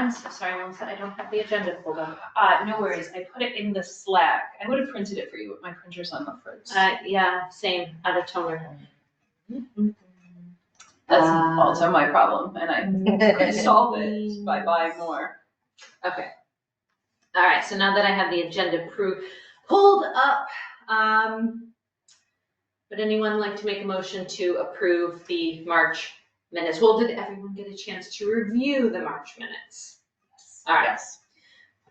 I'm so sorry, Melissa, I don't have the agenda pulled up. No worries. I put it in the Slack. I would have printed it for you, but my printer's on the fritz. Yeah, same, out of toner. That's also my problem, and I could solve it by buying more. Okay. All right, so now that I have the agenda pulled up, would anyone like to make a motion to approve the March minutes? Well, did everyone get a chance to review the March minutes? All right. Yes.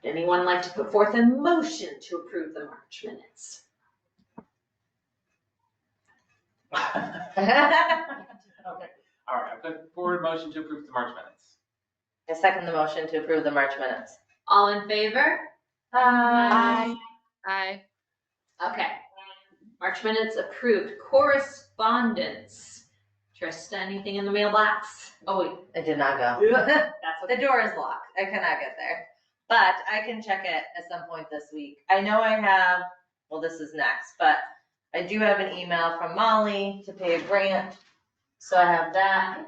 Would anyone like to put forth a motion to approve the March minutes? Okay. All right, I put forward motion to approve the March minutes. I second the motion to approve the March minutes. All in favor? Aye. Aye. Okay. March minutes approved. Correspondence. Trista, anything in the mailbox? Oh, wait. I did not go. That's The okay. door is locked. I cannot get there. But I can check it at some point this week. I know I have, well, this is next, but I do have an email from Molly to pay a grant. So I have that.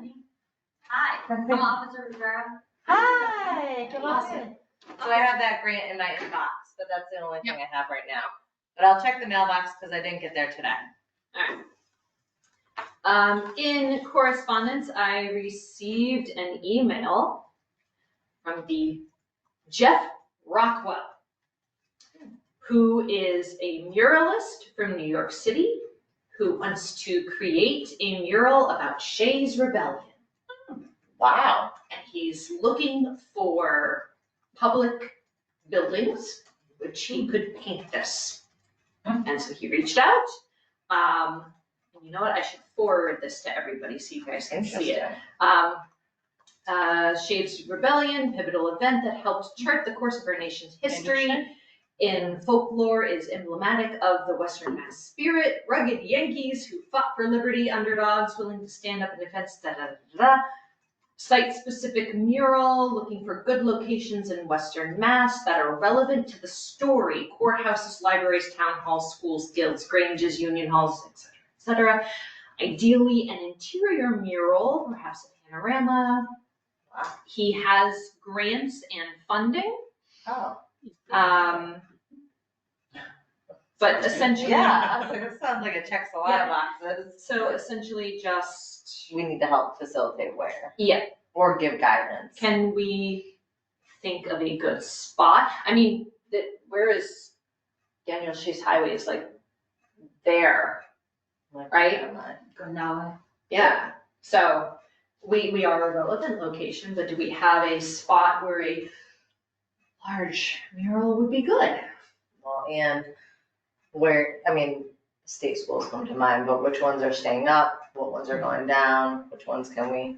Hi, I'm Officer Rivera. Hi, come on. So I have that grant in my inbox, but that's the only thing I have right now. But I'll check the mailbox because I didn't get there today. All right. In correspondence, I received an email from the Jeff Rockwell, who is a muralist from New York City, who wants to create a mural about Shay's rebellion. Wow. And he's looking for public buildings which he could paint this. And so he reached out. And you know what? I should forward this to everybody so you guys can see it. Shay's Rebellion, pivotal event that helped chart the course of our nation's history. In folklore is emblematic of the Western Mass spirit, rugged Yankees who fought for liberty, underdogs willing to stand up in defense, Site-specific mural, looking for good locations in Western Mass that are relevant to the story. Courthouses, libraries, town halls, schools, guilds, granges, union halls, etc., etc. Ideally, an interior mural, perhaps a panorama. He has grants and funding. Oh. But essentially, Yeah, I was like, it sounds like it checks a lot of boxes. So essentially just, We need to help facilitate where. yeah. Or give guidance. Can we think of a good spot? I mean, where is Daniel Chase Highway is like there, right? Granada. Yeah. So we are a relevant location, but do we have a spot where a large mural would be good? Well, and where, I mean, state schools come to mind, but which ones are staying up? What ones are going down? Which ones can we?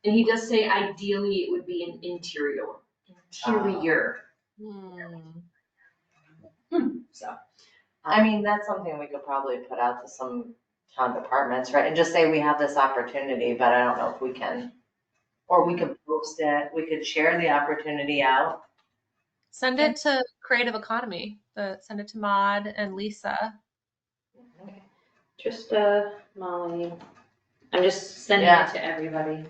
And he does say ideally it would be an interior. So, I mean, that's something we could probably put out to some town departments, right? And just say we have this opportunity, but I don't know if we can. Or we could post it, we could share the opportunity out. Send it to Creative Economy. Send it to Maud and Lisa. Trista, Molly, I'm just sending it to everybody.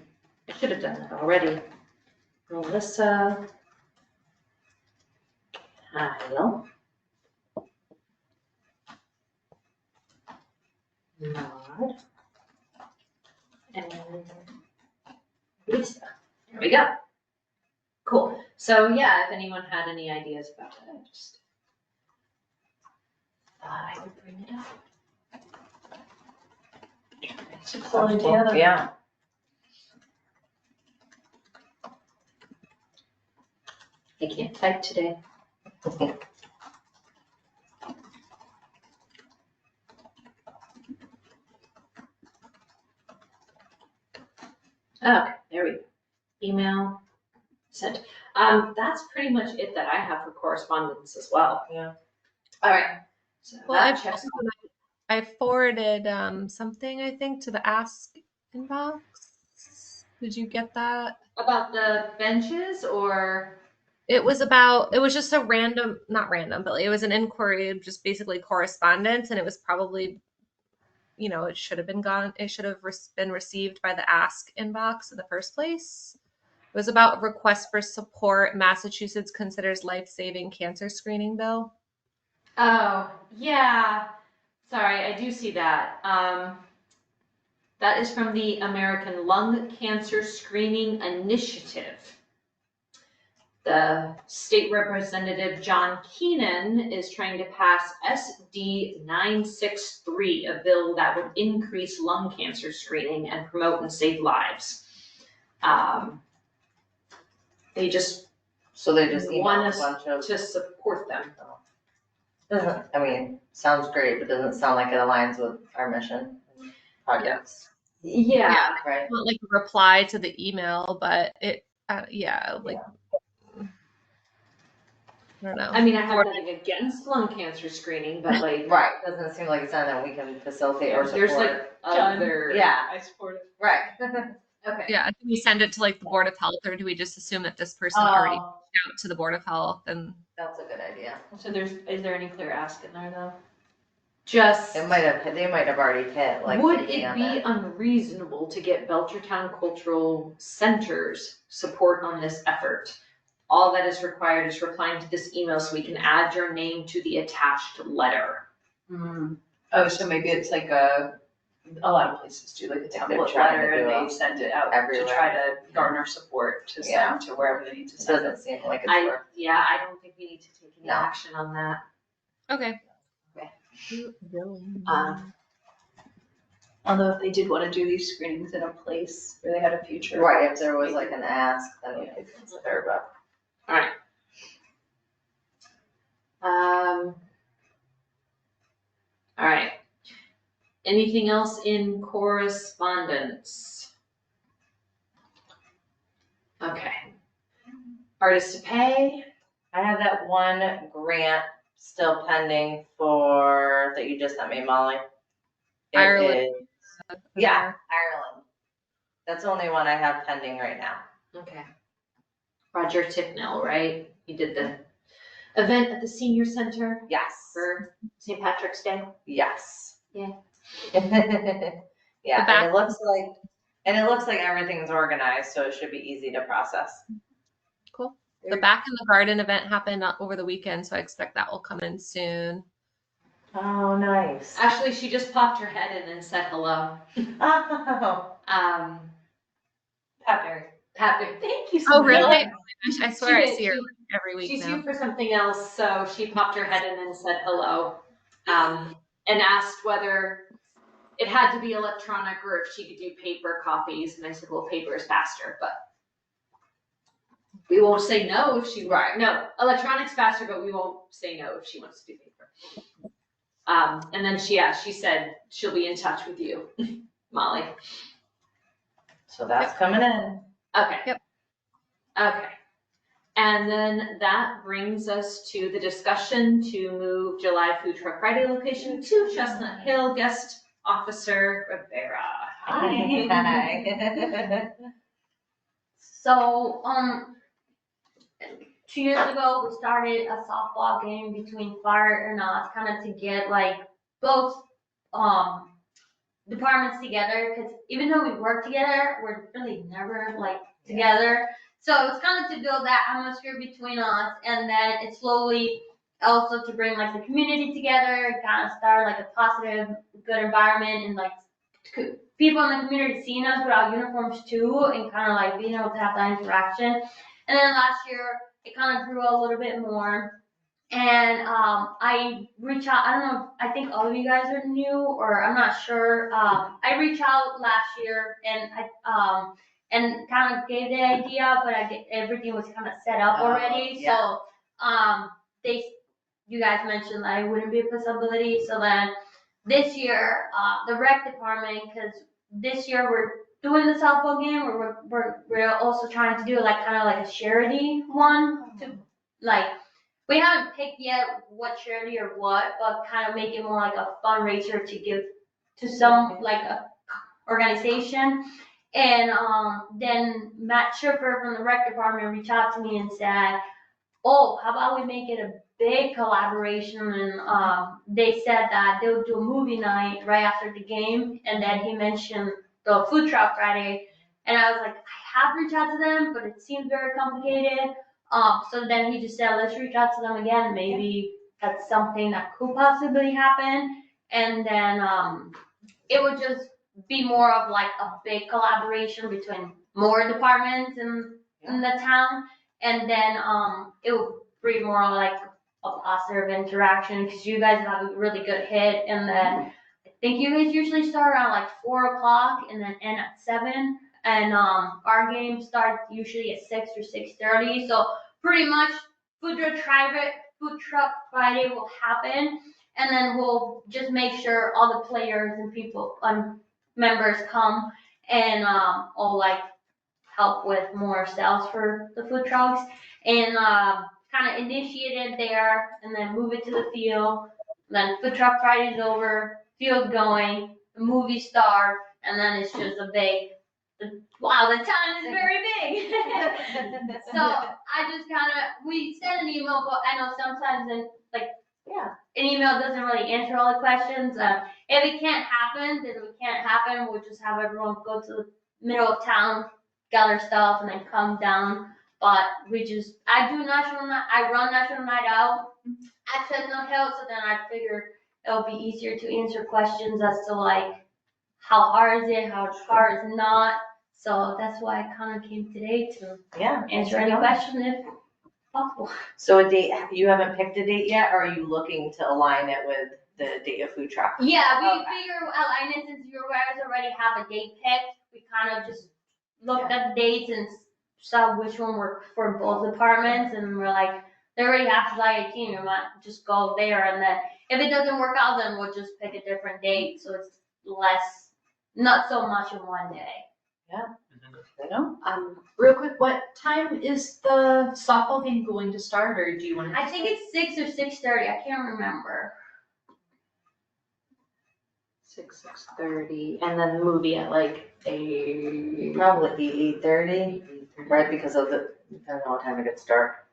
I should have done that already. Melissa, Kyle, Maud, and Lisa. There we go. Cool. So yeah, if anyone had any ideas about it, I just thought I would bring it up. To pull it together. Yeah. I can't type today. Okay, there we go. Email sent. That's pretty much it that I have for correspondence as well. Yeah. All right. So Well, that checks. I forwarded something, I think, to the Ask inbox. Did you get that? About the benches or? It was just a random, not random, but it was an inquiry of just basically correspondence, and it was probably, it should have been received by the Ask inbox in the first place. It was about request for support. Massachusetts considers life-saving cancer screening bill. Oh, yeah. Sorry, I do see that. That is from the American Lung Cancer Screening Initiative. The state representative John Keenan is trying to pass SD 963, a bill that would increase lung cancer screening and promote and save lives. They just So they just want emailed a us bunch of, to support them. I mean, sounds great, but doesn't sound like it aligns with our mission projects, Yeah. right? Not like a reply to the email, but it, like, I don't know. I mean, I have nothing against lung cancer screening, but like, Right, doesn't seem like it's something that we can facilitate or support. there's like other. Yeah. I support it. Right. Okay. Yeah, do we send it to like the Board of Health, or do we just assume that this person already reached out to the Board of Health? And That's a good idea. So is there any clear ask in there though? Just, They might have already hit, like. would thinking it of be unreasonable to get Belchertown Cultural Center's support on this effort? All that is required is replying to this email so we can add your name to the attached letter. Oh, so maybe it's like a lot of places do like a template trying to letter do and it they send it out everywhere. to try to garner support to Yeah. send to wherever they need to It send it. doesn't seem like it's I worth. don't think we need to take any No. action on that. okay. Although if they did want to do these screenings in a place where they had a future. Right, if there was like an ask, then we could consider, but. Alright. Alright. Anything else in correspondence? Okay. Artist to pay? I have that one grant still pending that you just sent me, Molly. It Ireland. is- Yeah, Ireland. That's the only one I have pending right now. Okay. Roger Ticknell, right? He did the event at the senior center Yes. for St. Patrick's Day. Yes. Yeah. Yeah, back- and it looks like everything's organized, so it should be easy to process. Cool. The Back in the Garden event happened over the weekend, so I expect that will come in soon. Oh, nice. Actually, she just popped her head in and said hello. Oh. Pat Berry. Pat, thank you so Oh, much. really? I swear I did. see her every week She's now. here for something else, so she popped her head in and said hello, and asked whether it had to be electronic or if she could do paper copies, and I said, well, paper is faster, but we won't say no if she, no, electronic's faster, but we won't say no if she wants to do paper. And then she said she'll be in touch with you, Molly. So that's coming in. Okay. Yep. Okay. And then that brings us to the discussion to move July Food Truck Friday location to Chestnut Hill. Guest Officer Rivera. Hi. So, 2 years ago, we started a softball game between fire and us, kind of to get like both departments together. Because even though we work together, we're really never like together. So it's kind of to build that atmosphere between us, and then it slowly also to bring like the community together, kind of start like a positive, good environment, and like people in the community seeing us without uniforms too, and kind of like being able to have that interaction. And then last year, it kind of grew a little bit more. And I reached out, I don't know, I think all of you guys are new, or I'm not sure. I reached out last year, and I and kind of gave the idea, but everything was kind of set up already. Yeah. So you guys mentioned that it wouldn't be a possibility. So then this year, the rec department, because this year we're doing the softball game, we're also trying to do like kind of like a charity one to like, we haven't picked yet what charity or what, but kind of make it more like a fundraiser to give to some like a organization. And then Matt Schiffer from the rec department reached out to me and said, oh, how about we make it a big collaboration? And they said that they would do a movie night right after the game. And then he mentioned the Food Truck Friday. And I was like, I have reached out to them, but it seems very complicated. So then he just said, let's reach out to them again. Maybe that's something that could possibly happen. And then it would just be more of like a big collaboration between more departments in the town. And then it would bring more like a positive interaction because you guys have a really good hit. And then I think you guys usually start around like 4 o'clock and then end at 7. And our game starts usually at 6 or 6:30. So pretty much food truck Friday will happen, and then we'll just make sure all the players and people members come and all like help with more sales for the food trucks and kind of initiate it there and then move it to the field. Then food truck Friday's over, field going, the movie start, and then it's just a big. Wow, the town is very big. So I just we send an email, but I know sometimes an email doesn't really answer all the questions. If it can't happen, then it can't happen. We'll just have everyone go to the middle of town, gather stuff, and then come down. But I run National Night Out at Chestnut Hill, so then I figure it'll be easier to answer questions as to like, how hard is it, how hard is not. So that's why I kind of came today to answer any question if possible. So a date, you haven't picked a date yet, or are you looking to align it with the date of food truck? Yeah, we figure align it since you guys already have a date picked. We kind of just looked at the dates and saw which one worked for both departments, and we're like, they already have July 18, we might just go there, and then if it doesn't work out, then we'll just pick a different date, so it's not so much in one day. Real quick, what time is the softball game going to start, or do you want to? I think it's 6 or 6:30. I can't remember. 6:30, and then the movie at like Probably 8:30, right? Because of I don't know what time it gets dark.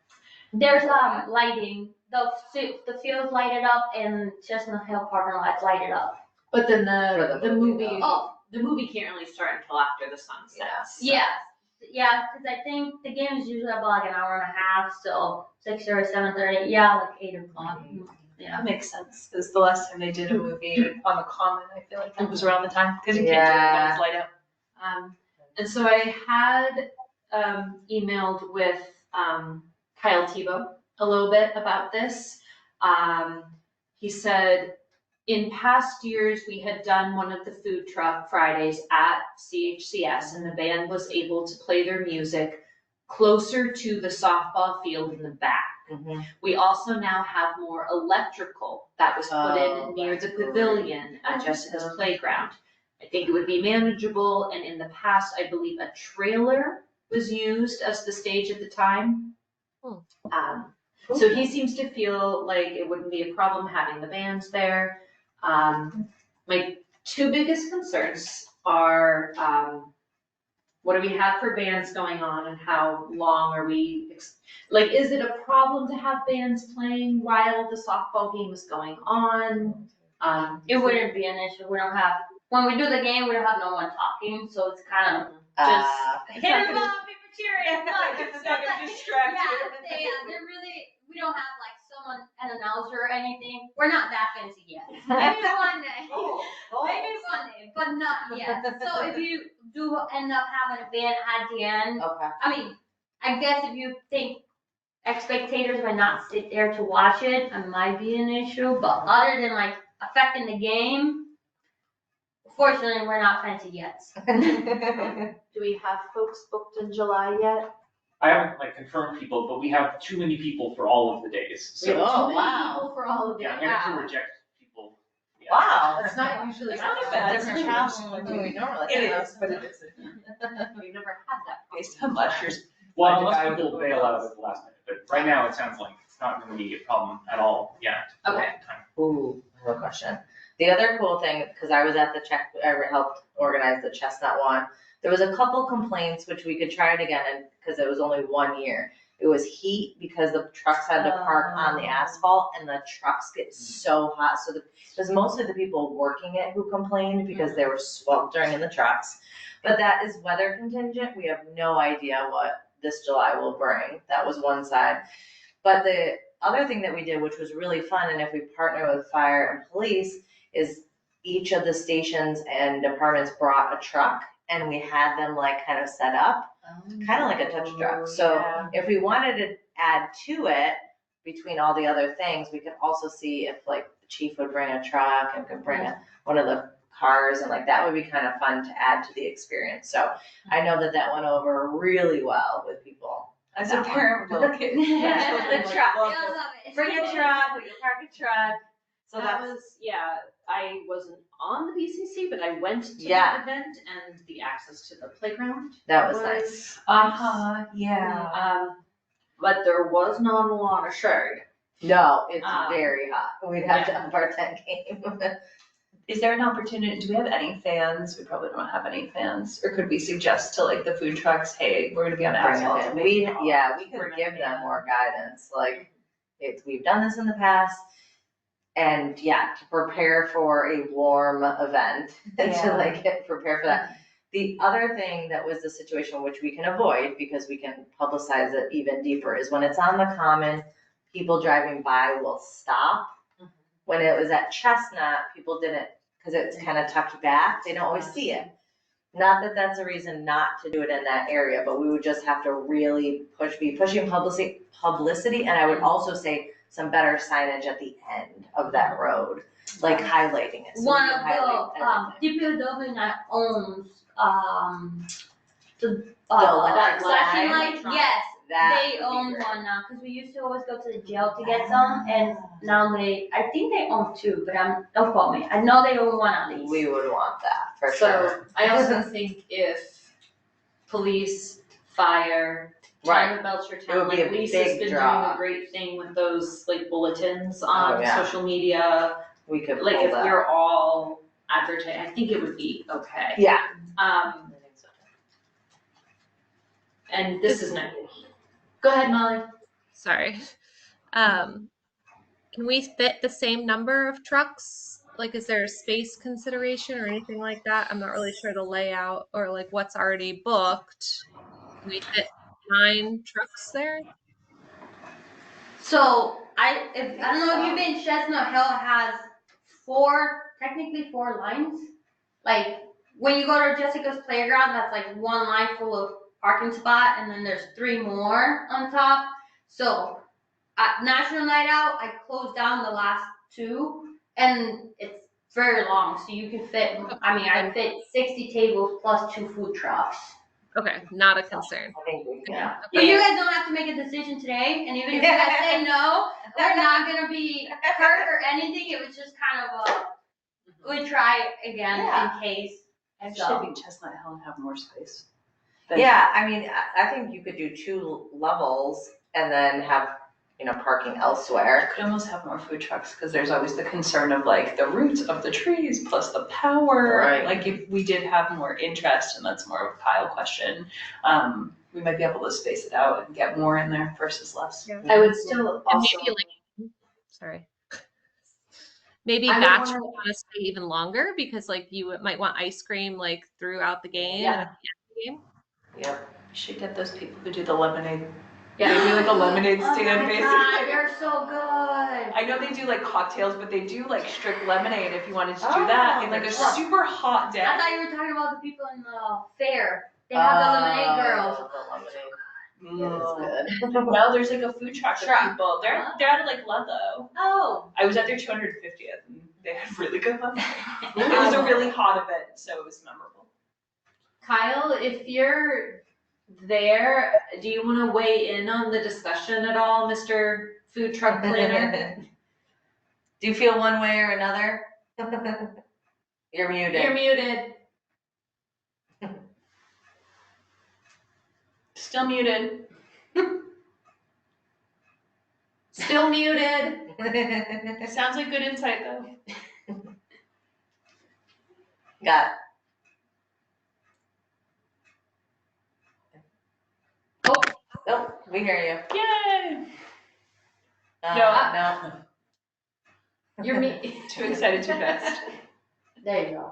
There's lighting. The field's lighted up and Chestnut Hill parking lot's lighted up. But then For the movie, Oh, the movie can't really start until after the sun sets. yeah, because I think the game is usually about like an hour and a half, so 6 or 7:30. Yeah, like 8 o'clock. Yeah. That makes sense, because the last time they did a movie on the Common, I feel like it was around the time, because you can't do it when it's light out. And so I had emailed with Kyle Tebow a little bit about this. He said, in past years, we had done one of the food truck Fridays at CHCS, and the band was able to play their music closer to the softball field in the back. Mm-hmm. We also now have more electrical that was put in near the pavilion at Jessica's playground. I think it would be manageable, and in the past, I believe a trailer was used as the stage at the time. So he seems to feel like it wouldn't be a problem having the bands there. My two biggest concerns are, what do we have for bands going on and how long are we, is it a problem to have bands playing while the softball game is going on? It wouldn't be an issue. When we do the game, we don't have no one talking, so it's kind of just hit them up, people cheering. It's not gonna distract you. We don't have like someone, an announcer or anything. We're not that fancy yet. Maybe one day. Maybe one day, but not yet. So if you do end up having a band at the end, I mean, I guess if you think spectators might not sit there to watch it, it might be an issue. But other than like affecting the game, fortunately, we're not fancy yet. Do we have folks booked in July yet? I haven't confirmed people, but we have too many people for all of the days. So People for all of the yeah, I'm gonna have to reject people. Yeah. Wow. That's not usually. It's not a bad different challenge than we normally It have. is, but it isn't. We've never had that based on last year's. Well, unless people bail out at the last minute, but right now it sounds like it's not gonna be a problem at all yet. Okay. Ooh, I have a question. The other cool thing, because I was at I helped organize the Chestnut one. There was a couple complaints, which we could try it again, and because it was only 1 year. It was heat because the trucks had to park on the asphalt, and the trucks get so hot. So it was mostly the people working it who complained because they were sweltering in the trucks. But that is weather contingent. We have no idea what this July will bring. That was one side. But the other thing that we did, which was really fun, and if we partner with fire and police, is each of the stations and departments brought a truck and we had them like kind of set up, kind of like a touch truck. So if we wanted to add to it between all the other things, we could also see if like the chief would bring a truck and could bring one of the cars, and like that would be kind of fun to add to the experience. So I know that went over really well with people. As a parent, will kid. The truck. I love it. Bring a truck, we can park a truck. So That that's, was, yeah, I wasn't on the BCC, but I went to Yeah. that event and the access to the playground. that was nice. Yeah. But there was not a lot of shade. No, it's Um, very hot. We'd have to up our tent game. Is there an opportunity, do we have any fans? We probably don't have any fans. Or could we suggest to like the food trucks, hey, we're gonna be on asphalt. and We, making yeah, we Bring could it give them in. more guidance, like, we've done this in the past. And yeah, to prepare for a warm event, to Yeah. like prepare for that. The other thing that was the situation which we can avoid because we can publicize it even deeper is when it's on the common, people driving by will stop. When it was at Chestnut, people didn't, because it's kind of tucked back, they don't always see it. Not that that's a reason not to do it in that area, but we would just have to really be pushing publicity, and I would also say some better signage at the end of that road, like highlighting it. So we One can of highlight the everything. DPW that owns the electric flashing light? lights, yes, That they would be own great. one now, cause we used to always go to the jail to get some, and now I think they own two, but don't quote me, I know they own one at least. We would want that, for So sure. I also think if police, fire, town of It Belchertown, would be a like Lisa's big been doing draw. a great thing with those like bulletins on yeah. social media. We could Like pull if that. we're all advertising, I think it would be okay. Yeah. And this is not. Go ahead, Molly. Sorry. Can we fit the same number of trucks? Like, is there a space consideration or anything like that? I'm not really sure the layout or like what's already booked. Can we fit 9 trucks there? So I don't know if you've been, Chestnut Hill has technically four lines. Like when you go to Jessica's playground, that's like one line full of parking spot, and then there's 3 more on top. So at National Night Out, I closed down the last 2, and it's very long, so you can fit. I fit 60 tables plus 2 food trucks. Okay, not a concern. I think we can. Yeah. But you guys don't have to make a decision today, and even if you guys say no, we're not gonna be hurt or anything. It was just kind of we try again Yeah. in case. Actually, think Chestnut Hill and have more space. Yeah, I mean, I think you could do 2 levels and then have, parking elsewhere. Could almost have more food trucks, because there's always the concern of like the roots of the trees plus the power. Right. Like if we did have more interest, and that's more of a Kyle question, we might be able to space it out and get more in there versus less. Yeah. I would still And also. maybe like, sorry. Maybe I would batch wanna- would want to stay even longer because like you might want ice cream like throughout the game. Yeah. And at the end of the game. Yep. We should get those people who do the lemonade. Yeah. They do like a lemonade Oh stand my basically. God, you're so good. I know they do like cocktails, but they do like strict lemonade if you wanted to do that in like a Oh. super hot day. I thought you were talking about the people in the fair. They have the lemonade girls. The lemonade. It is good. No, there's like a food truck of people. They're out of like Ludlow. Oh. I was at their 250th and they had really good lemonade. It was a really hot event, so it was memorable. Kyle, if you're there, do you want to weigh in on the discussion at all, Mr. Food Truck Planner? Do you feel one way or another? You're muted. You're muted. Still muted. Still muted. Sounds like good insight though. Got it. Nope, we hear you. Yay! No. You're me. Too excited, too fast. There you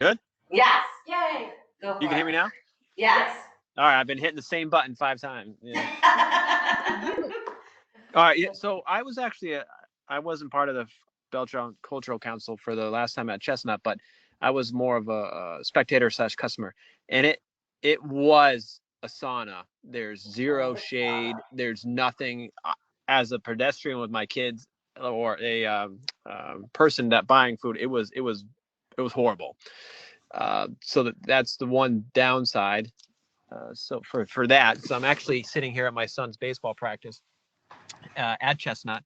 go. Yes, Yay. go for it. You can hear me now? Yes. All right, I've been hitting the same button 5 times. Yeah. All right, yeah, so I was actually I wasn't part of the Belchertown Cultural Council for the last time at Chestnut, but I was more of a spectator / customer, and it was a sauna. There's zero shade. There's nothing. As a pedestrian with my kids or a person that buying food, it was horrible. So that's the one downside. So for that, so I'm actually sitting here at my son's baseball practice at Chestnut,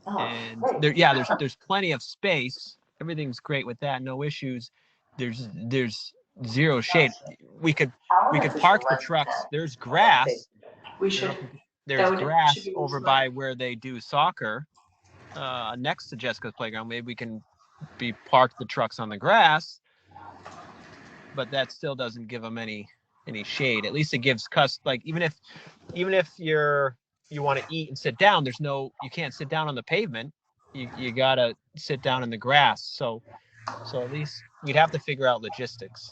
and there's plenty of space. Everything's great with that, no issues. There's zero shade. We could park the trucks. There's grass. We should, There's should grass be over by where they do soccer, next to Jessica's playground. Maybe we can park the trucks on the grass, but that still doesn't give them any shade. At least it gives even if you want to eat and sit down, you can't sit down on the pavement. You gotta sit down in the grass. So at least we'd have to figure out logistics.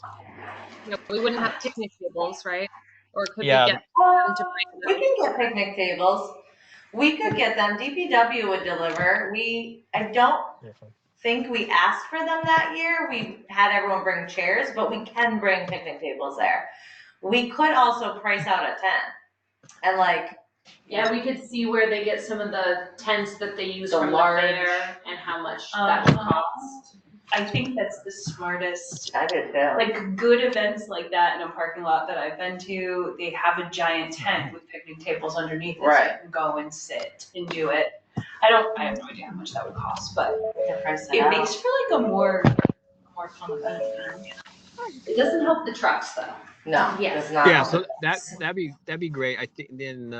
No, we wouldn't have picnic tables, right? Or could Yeah. we get them to bring We them? can get picnic tables. We could get them. DPW would deliver. I don't think we asked for them that year. We had everyone bring chairs, but we can bring picnic tables there. We could also price out a tent and Yeah, we could see where they get some of the tents that they use The from large- the fair and how much that would cost. I think that's the smartest. I did too. Like good events like that in a parking lot that I've been to, they have a giant tent with picnic tables underneath it, so Right. you can go and sit and do it. I have no idea how much that would cost, but We can price it it out. makes for like a more fun event. It doesn't help the trucks though. No, Yes. it's not. Yeah, so that'd be great. I think then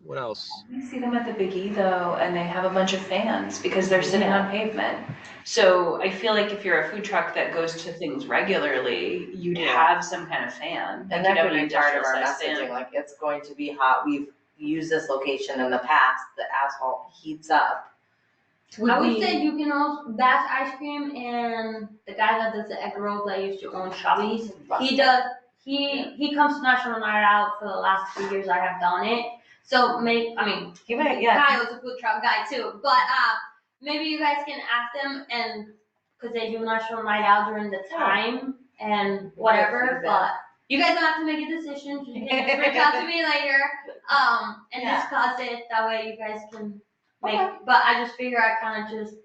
what else? We see them at the Big E though, and they have a bunch of fans because they're sitting on pavement. So I feel like if you're a food truck that goes to things regularly, you'd have some kind of fan. And You'd that have could an be part of our industrial-sized fan. messaging, like it's going to be hot. We've used this location in the past. The asphalt heats up. I would say you can also, Bass Ice Cream and the guy that does the egg rolls that used to own Shoppies, he comes to National Night Out for the last 2 years I have done it. So Kyle's a food truck guy too, but maybe you guys can ask them and, cause they do National Night Out during the time and whatever, but you guys don't have to make a decision, you can just reach out to me later, and discuss it, that way you guys can make, but I just figure I kinda just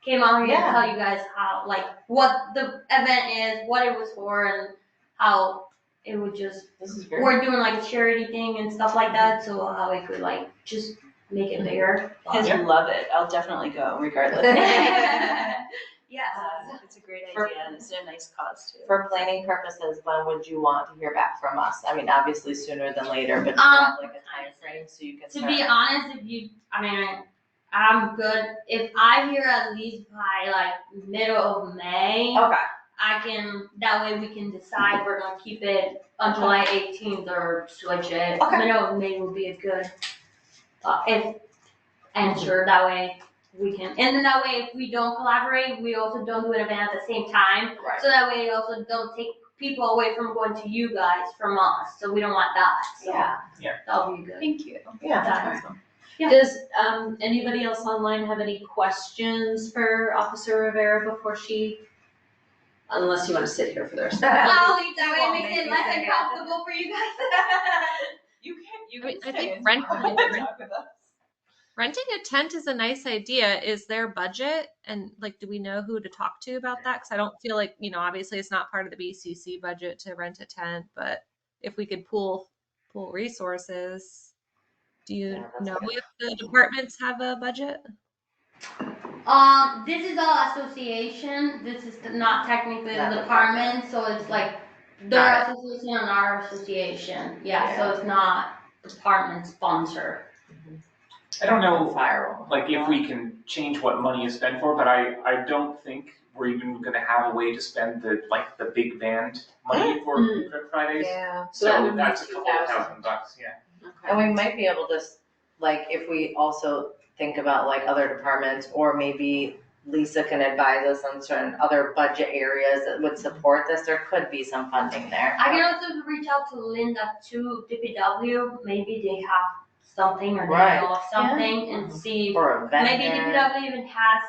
came out here to tell you guys how, what the event is, what it was for, and how it would just, we're doing like a charity thing and stuff like that, so how it could just make it bigger. Kids love it. I'll definitely go regardless. Yes. It's a great idea and it's a nice cause too. For planning purposes, when would you want to hear back from us? I mean, obviously sooner than later, but do you have like a time frame so you can To start? be honest, I'm good, if I hear at least by middle of May, Okay. that way we can decide we're gonna keep it on July 18th or switch it. Okay. Middle of May will be a good, answer, that way we can, and then that way if we don't collaborate, we also don't do an event at the same time. Right. So that way it also don't take people away from going to you guys from us, so we don't want that, so. Yeah. That'll be good. Thank you. Yeah. That's awesome. Yeah. Does anybody else online have any questions for Officer Rivera before she, unless you want to sit here for the rest of the day? I'll leave that way, it makes it less uncomfortable for you guys. You I mean, can I think stay. renting a tent is a nice idea. Is there budget, and do we know who to talk to about that? Because I don't feel like, obviously it's not part of the BCC budget to rent a tent, but if we could pool resources, do you know if the departments have a budget? This is all association, this is not technically the department, so it's their association and our association, so it's not department sponsor. I don't know, if we can change what money is spent for, but I don't think we're even gonna have a way to spend the big band money for Food Truck Fridays. Yeah. So that So would be that's a couple of $2,000. $1,000, yeah. And we might be able to, if we also think about other departments, or maybe Lisa can advise us on certain other budget areas that would support this, there could be some funding there. I can also reach out to Linda to DPW, maybe they have something or they Right. know of something and see. Or a vendor. Maybe DPW even has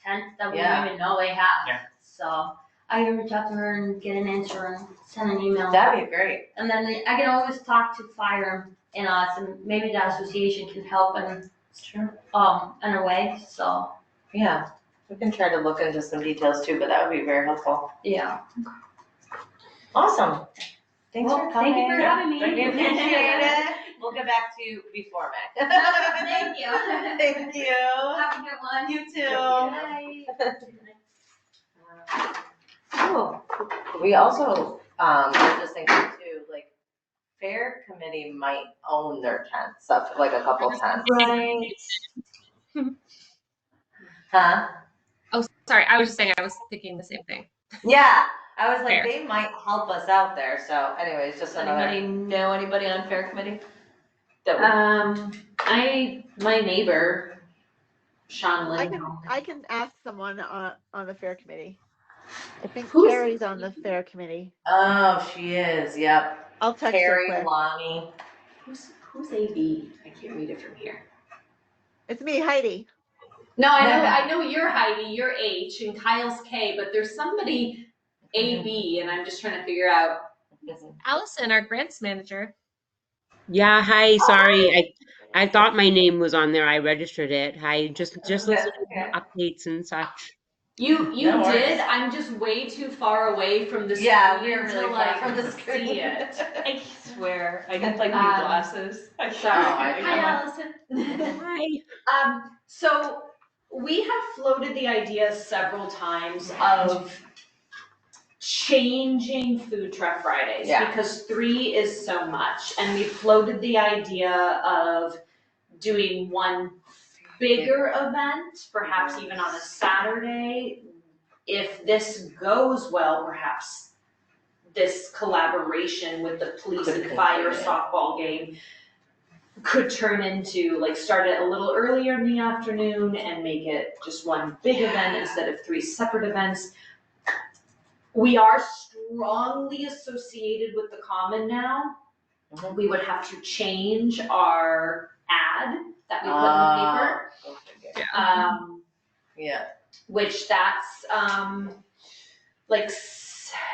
tents that we don't even know they have. Yeah. So I can reach out to her and get an answer and send an email. That'd be great. And then I can always talk to fire and us, and maybe the association can help in in a way. So Yeah, we can try to look into some details too, but that would be very helpful. yeah. Awesome. Thanks for coming. Thank you for having me. Thank We you. appreciate it. We'll get back to you before May. Thank you. Thank you. Have a good one. You too. Bye. Cool. We also, were just thinking too, like, fair committee might own their tents, up like a couple tents. Right. Huh? Oh, sorry. I was just saying I was thinking the same thing. Yeah, I was like, Fair. they might help us out there, so anyways, just another. Anybody know anybody on fair committee? That would My neighbor, Sean Lindholm. I can ask someone on the fair committee. I think Who's- Carrie's on the fair committee. Oh, she is, yep. I'll text her Carrie, quick. Lonnie. Who's AB? I can't read it from here. It's me, Heidi. No, I know you're Heidi, you're H, and Kyle's K, but there's somebody AB, and I'm just trying to figure out. Allison, our grants manager. Yeah, hi, sorry. I thought my name was on there. I registered it. Hi, just listening okay. to updates and such. You No worries. did. I'm just way too far away from the screen Yeah, we're to really like far from the screen. see it. I swear, I need like new Um, glasses. I Sorry. I Hi, know. Allison. Hi. So we have floated the idea several times of changing food truck Fridays Yeah. because 3 is so much. And we floated the idea of doing one bigger event, perhaps even on a Saturday. If this goes well, perhaps this collaboration with the police Could and fire continue. softball game could turn into, like, start it a little earlier in the afternoon and make it just one big event instead of 3 separate events. We are strongly associated with the Common now. Mhm. We would have to change our ad that we put in the paper. Go figure. Yeah. Which that's, like,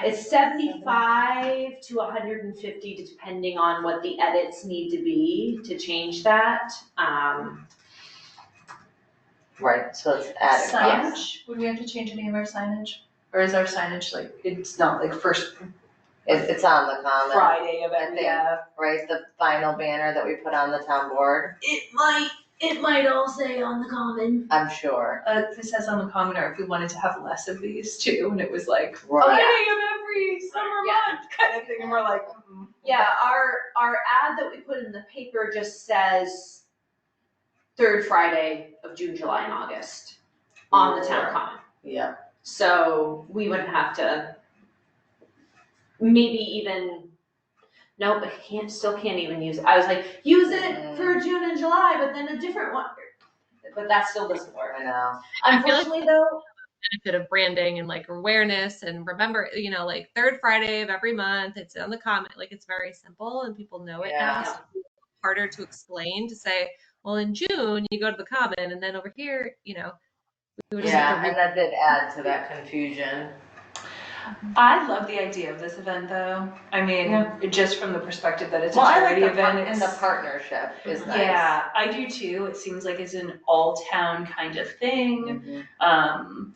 it's 75 to 150 depending on what the edits need to be to change that. Right, so it's added cost. Signage, would we have to change any of our signage? Or is our signage like, it's not like first It's on the Common, Friday of I every, think. yeah. right, the final banner that we put on the town board, It might all say on the Common. I'm sure. It says on the common, or if we wanted to have less of these too, and it was like, Right. Friday of every summer Yeah. month kind of thing, and we're like, Yeah, our ad that we put in the paper just says 3rd Friday of June, July, and August on the town common. Yeah, So we would have to maybe even, nope, I still can't even use it. I was like, use it for June and July, but then a different one. But that still doesn't work. I know. I feel like Unfortunately though, benefit of branding and like awareness and remember, like 3rd Friday of every month, it's on the comment, like it's very simple and people know it now. Yeah. So it's harder to explain to say, well, in June you go to the common and then over here, we would just have Yeah, to and that did add to that confusion. I love the idea of this event though. I mean, just from the perspective that it's Well, a I like charity the event. and the partnership is nice. Yeah, I do too. It seems like it's an all-town kind of thing. Mhm.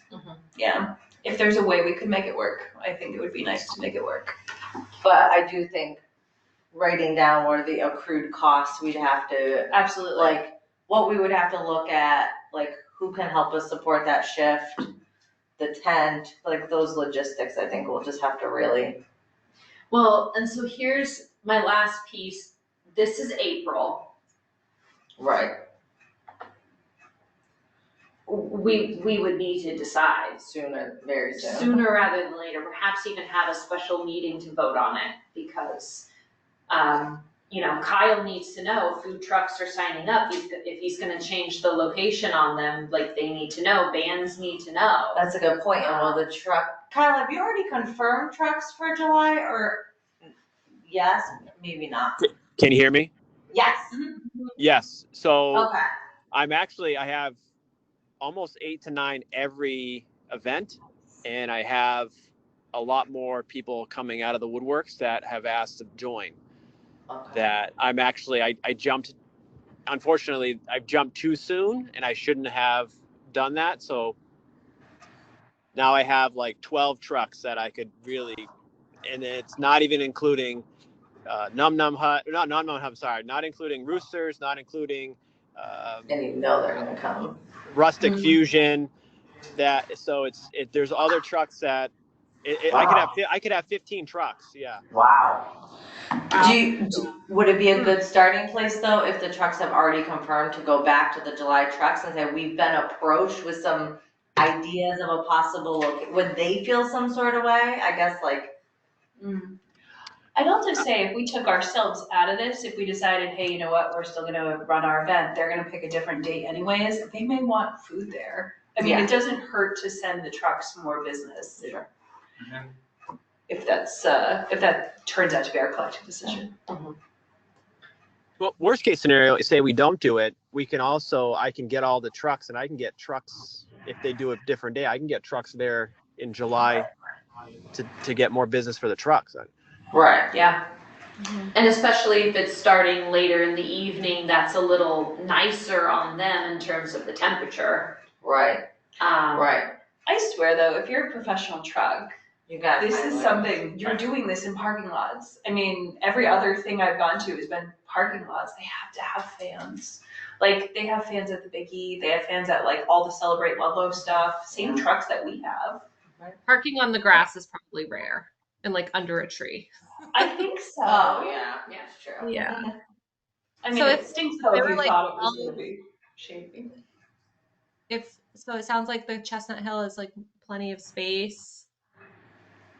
Yeah, if there's a way we could make it work, I think it would be nice to make it work. But I do think writing down what are the accrued costs we'd have to, Absolutely. like, what we would have to look at, like, who can help us support that shift, the tent, like, those logistics, I think we'll just have to really. well, and so here's my last piece. This is April. Right. We would need to decide Sooner, very soon. sooner rather than later, perhaps even have a special meeting to vote on it because, Kyle needs to know food trucks are signing up. If he's gonna change the location on them, like they need to know, bands need to know. That's a good point. And will the truck, Kyle, have you already confirmed trucks for July or yes, maybe not? Can you hear me? Yes. Yes. So Okay. I have almost 8 to 9 every event, and I have a lot more people coming out of the woodworks that have asked to join. Okay. That I'm actually, I jumped, unfortunately, I've jumped too soon, and I shouldn't have done that. So now I have like 12 trucks that I could really, and it's not even including Num Num Hut, not Num Num Hut, sorry, not including Roosters, not including And you know they're gonna come. Rustic Fusion. There's other trucks that Wow. I could have 15 trucks. Yeah. Wow. Would it be a good starting place though if the trucks have already confirmed to go back to the July trucks and say we've been approached with some ideas of a possible would they feel some sort of way? I guess like I'd also say if we took ourselves out of this, if we decided, hey, you know what, we're still gonna run our event, they're gonna pick a different date anyways, they may want food there. I mean, Yeah. it doesn't hurt to send the trucks more business. Sure. If that turns out to be our collective decision. Well, worst case scenario, say we don't do it, I can get all the trucks, and I can get trucks if they do a different day. I can get trucks there in July to get more business for the trucks. Right. Yeah. And especially if it's starting later in the evening, that's a little nicer on them in terms of the temperature. Right. Right. I swear though, if you're a professional truck, You got this is something, you're doing this in parking lots. I mean, every other thing I've gone to has been parking lots. They have to have fans. Like, they have fans at the Big E, they have fans at like all the Celebrate Ludlow stuff, same trucks that we have. Parking on the grass is probably rare and like under a tree. I think so. Oh yeah. Yeah, it's true. Yeah. I mean, So it if stinks though they if were you like thought it was gonna be shady. So it sounds like the Chestnut Hill is like plenty of space.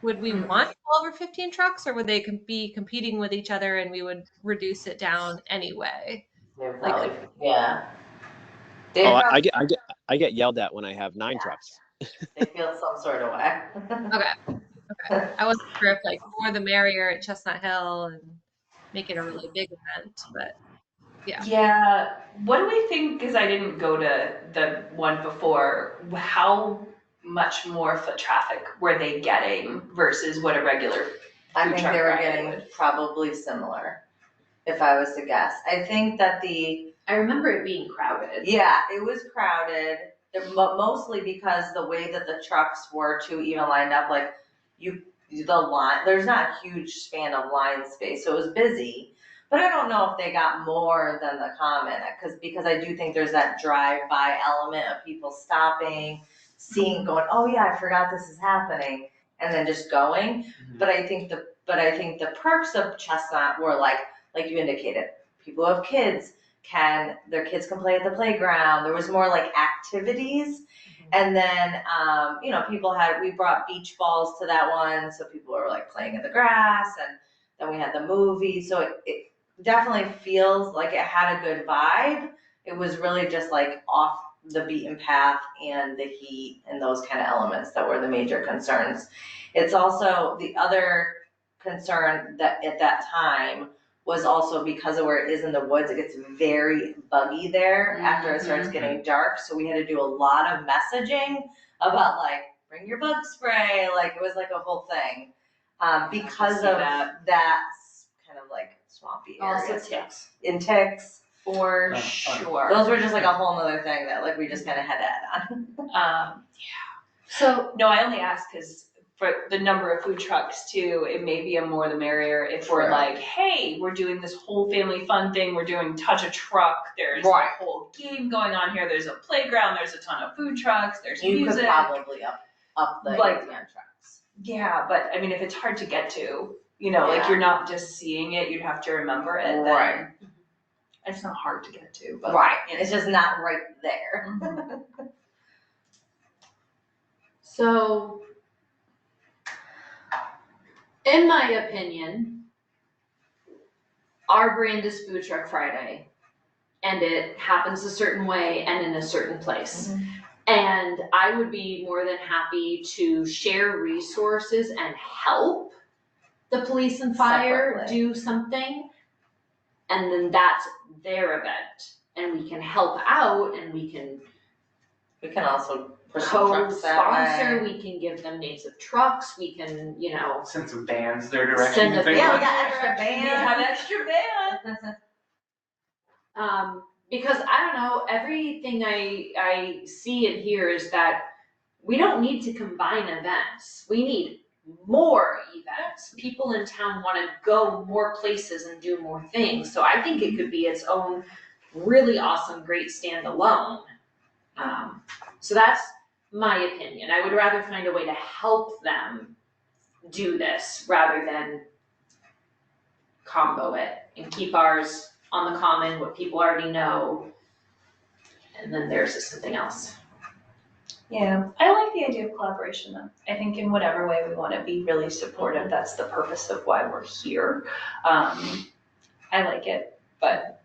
Would we want 12 or 15 trucks, or would they be competing with each other and we would reduce it down anyway? They're Like- probably, yeah. I get yelled at when I have 9 trucks. They feel some sort of way. Okay. I wasn't sure if like more the merrier at Chestnut Hill and make it a really big event, but Yeah, what do we think, because I didn't go to the one before, how much more foot traffic were they getting versus what a regular I food think truck they were ride getting would? probably similar, if I was to guess. I think that I remember it being crowded. it was crowded, mostly because the way that the trucks were too even lined up, like the line, there's not a huge span of line space, so it was busy. But I don't know if they got more than the common, because I do think there's that drive-by element of people stopping, seeing, going, oh yeah, I forgot this is happening, and then just going. But I think the perks of Chestnut were like you indicated, people who have kids their kids can play at the playground. There was more like activities. And then, we brought beach balls to that one, so people were like playing in the grass, and then we had the movie. So it definitely feels like it had a good vibe. It was really just like off the beaten path and the heat and those kind of elements that were the major concerns. It's also the other concern that at that time was also because of where it is in the woods, it gets very buggy there after it starts getting dark. So we had to do a lot of messaging about like, bring your bug spray. Like it was like a whole thing because of that kind of like swampy area. Also ticks. In ticks. For sure. Those were just like a whole nother thing that like we just kind of had to add on. So, no, I only ask because for the number of food trucks too, it may be a more the merrier if we're like, hey, we're doing this whole family fun thing, we're doing touch a truck, there's a whole game going on here, there's a playground, there's a ton of food trucks, there's music. You could probably up the like, on trucks. Yeah, but I mean, if it's hard to get to, like you're not just seeing it, you'd have to remember it. Right. It's not hard to get to, but. Right, it's just not right there. So, in my opinion, our brand is Food Truck Friday, and it happens a certain way and in a certain place. And I would be more than happy to share resources and help the police and fire Separately. do something. And then that's their event. And we can help out and we can We can also push some trucks that co-sponsor, way. we can give them names of trucks, we can, Send some bands their direction Send if a they Yeah, we want. got extra We have bands. extra bands. because I don't know, everything I see and hear is that we don't need to combine events. We need more events. People in town wanna go more places and do more things. So I think it could be its own really awesome, great standalone. So that's my opinion. I would rather find a way to help them do this rather than combo it and keep ours on the common, what people already know, and then theirs is something else. Yeah, I like the idea of collaboration though. I think in whatever way we want to be really supportive, that's the purpose of why we're here. I like it, but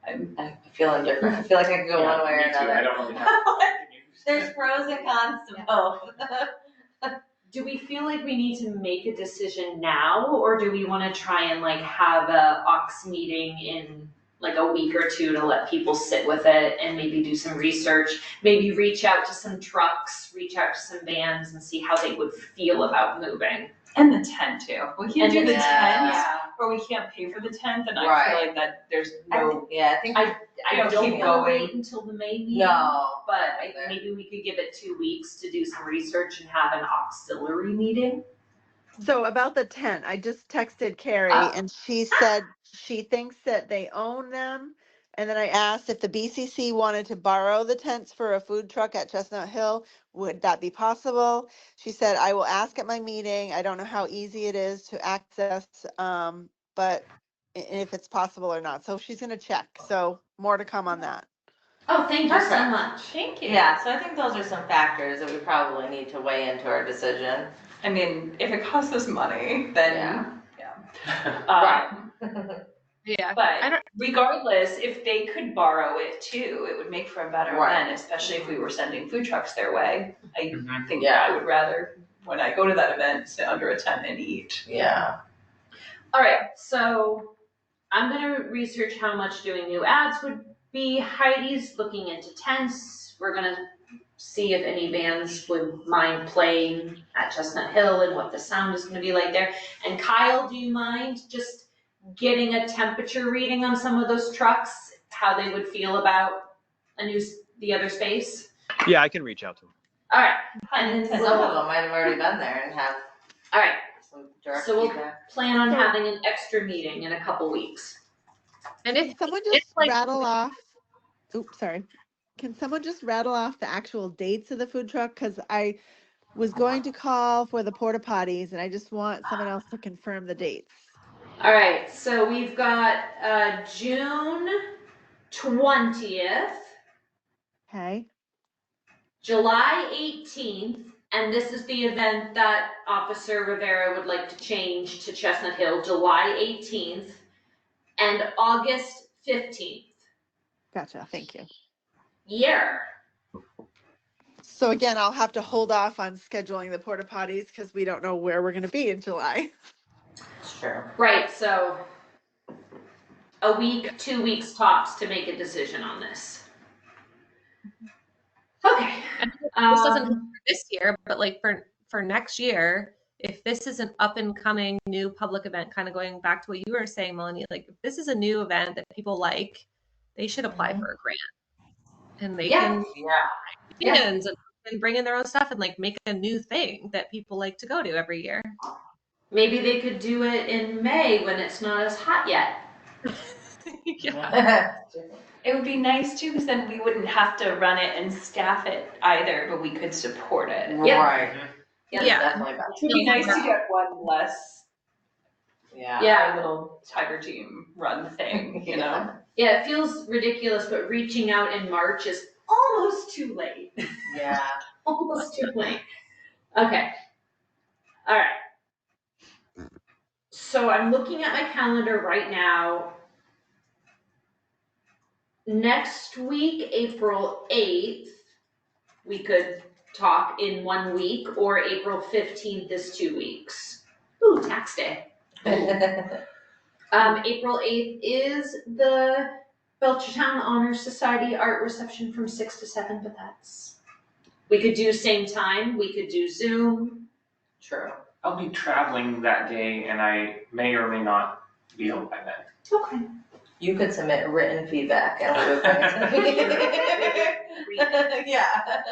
I feel indifferent. I feel like I could go one way or Me too. I another. don't really have opinions. There's pros and cons to both. Do we feel like we need to make a decision now, or do we wanna try and have a Ox meeting in a week or two to let people sit with it and maybe do some research? Maybe reach out to some trucks, reach out to some bands and see how they would feel about moving. and the tent too. We can't do the tent, Yeah. or we can't pay for the tent, and I Right. feel like that there's I no. think, yeah, I think, I don't don't keep wanna going. wait until the May meeting. no. But Either. maybe we could give it 2 weeks to do some research and have an auxiliary meeting. So about the tent, I just texted Carrie Oh. and she said she thinks that they own them. And then I asked if the BCC wanted to borrow the tents for a food truck at Chestnut Hill, would that be possible? She said, I will ask at my meeting. I don't know how easy it is to access, but if it's possible or not. So she's gonna check. So more to come on that. Oh, thank you so Perfect. much. Thank you. Yeah, so I think those are some factors that we probably need to weigh into our decision. I mean, if it costs us money, then Right. Yeah. I But don't- regardless, if they could borrow it too, it would make for a better Right. event, especially if we were sending food trucks their way. I Mhm. think Yeah. I would rather, when I go to that event, sit under a tent and eat. Yeah. All right, so I'm gonna research how much doing new ads would be. Heidi's looking into tents. We're gonna see if any bands would mind playing at Chestnut Hill and what the sound is gonna be like there. And Kyle, do you mind just getting a temperature reading on some of those trucks, how they would feel about the other space? Yeah, I can reach out to them. All right, and then Some of them might have already been there and have all right, some direct so we'll feedback. plan on So- having an extra meeting in a couple weeks. And Can if someone it's just rattle off, oops, sorry. Can someone just rattle off the actual dates of the food truck? Cause I was going to call for the porta potties and I just want someone else to confirm the dates. All right, so we've got June 20th, Okay, July 18th, and this is the event that Officer Rivera would like to change to Chestnut Hill, July 18th, and August 15th. gotcha, thank you. Yeah. So again, I'll have to hold off on scheduling the porta potties because we don't know where we're gonna be in July. Sure. Right, so a week, 2 weeks tops to make a decision on this. Okay. this doesn't happen for this year, but like for next year, if this is an up and coming new public event, kind of going back to what you were saying, Melanie, like if this is a new event that people like, they should apply for a grant. And they can Yeah. bands and bring in their own stuff and like make a new thing that people like to go to every year. Maybe they could do it in May when it's not as hot yet. Yeah. It would be nice too, because then we wouldn't have to run it and staff it either, but we could support it. Right. Yeah. Definitely better. It would be nice to get one less Yeah. our little tiger team run thing, you know? Yeah, it feels ridiculous, but reaching out in March is almost too late. Yeah. Almost too late. Okay. All right. So I'm looking at my calendar right now. Next week, April 8th, we could talk in 1 week, or April 15th is 2 weeks. Ooh, tax day. April 8th is the Belchertown Honor Society art reception from 6 to 7, but we could do same time, we could do Zoom. True. I'll be traveling that day and I may or may not be home by then. Okay. You could submit written feedback and we would bring it to the meeting. Yeah.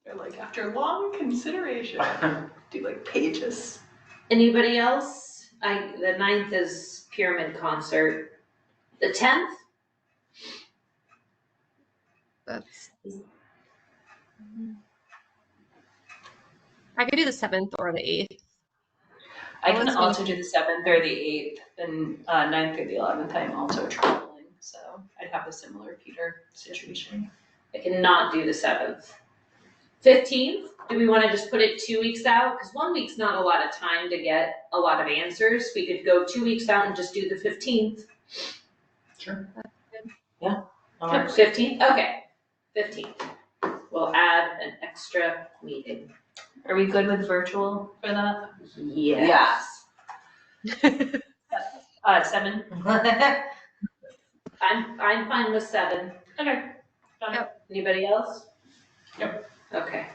Or like after long consideration, do like pages. Anybody else? The 9th is Pyramid Concert. The 10th? I could do the 7th or the 8th. I can also do the 7th or the 8th, and 9th or the 11th. I'm also traveling, so I'd have a similar Peter situation. I cannot do the 7th. 15th, do we want to just put it 2 weeks out? Because 1 week's not a lot of time to get a lot of answers. We could go 2 weeks out and just do the 15th. Sure. Yeah. 15th? Okay. 15th. We'll add an extra meeting. Are we good with virtual for that? Yes. 7. I'm fine with 7. Okay. Got it. Anybody else? Yep. Okay.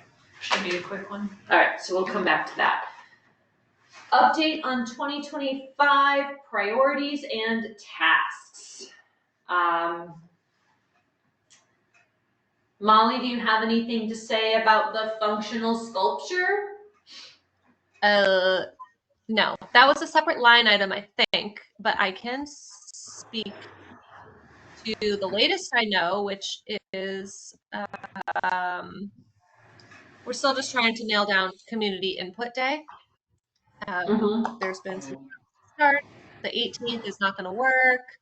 Should be a quick one. All right, so we'll come back to that. Update on 2025 priorities and tasks. Molly, do you have anything to say about the functional sculpture? No, that was a separate line item, I think, but I can speak to the latest I know, which is we're still just trying to nail down community input day. There's been some start. The 18th is not going to work.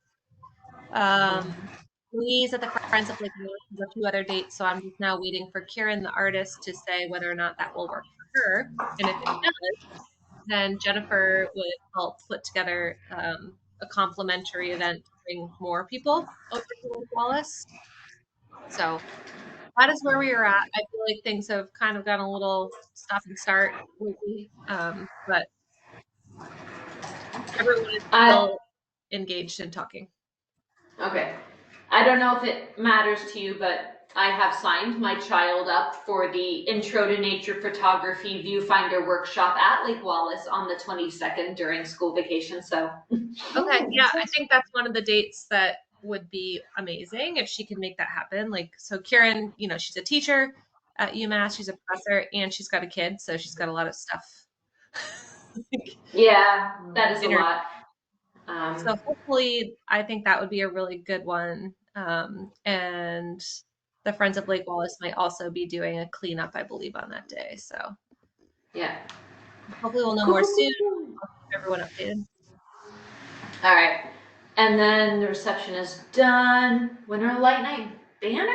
Louise at the Friends of Lake has a few other dates, so I'm just now waiting for Kieran, the artist, to say whether or not that will work for her. And if it does, then Jennifer would help put together a complimentary event to bring more people over to Lake Wallace. So that is where we are at. I feel like things have kind of gotten a little stop and start lately, but everyone is still engaged in talking. Okay. I don't know if it matters to you, but I have signed my child up for the Intro to Nature Photography Viewfinder Workshop at Lake Wallace on the 22nd during school vacation, so. Okay, yeah, I think that's one of the dates that would be amazing if she can make that happen. Like, so Kieran, she's a teacher at UMass, she's a professor, and she's got a kid, so she's got a lot of stuff. Yeah, that is a lot. So hopefully, I think that would be a really good one. And the Friends of Lake Wallace might also be doing a cleanup, I believe, on that day. So yeah, hopefully we'll know more soon. I'll keep everyone updated. All right, and then the reception is done. Winter Light Night banner?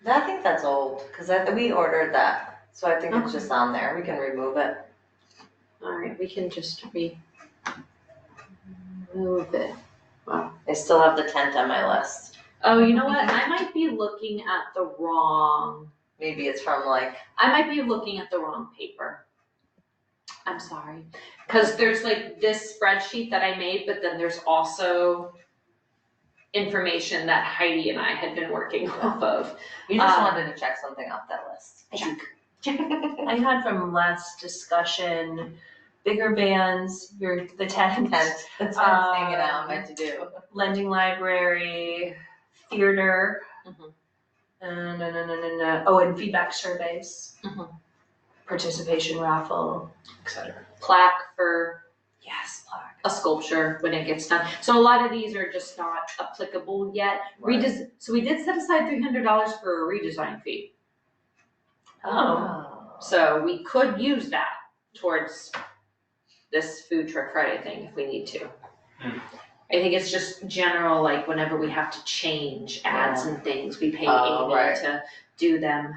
I think that's old, because we ordered that, so I think it's just on there. We can remove it. All right, we can just remove it. Wow. I still have the tent on my list. Oh, you know what? I might be looking at the wrong. Maybe it's from I might be looking at the wrong paper. I'm sorry. Because there's this spreadsheet that I made, but then there's also information that Heidi and I had been working off of. You just wanted to check something off that list. I had from last discussion, bigger bands, the tent. That's hanging out on my to-do. Lending library, theater, and feedback surveys, participation raffle, etc. Plaque for Yes, plaque. a sculpture when it gets done. So a lot of these are just not applicable yet. Right. So we did set aside $300 for a redesign fee. So we could use that towards this food truck Friday thing if we need to. I think it's just general, whenever we have to change ads and things, we pay Amy to do them.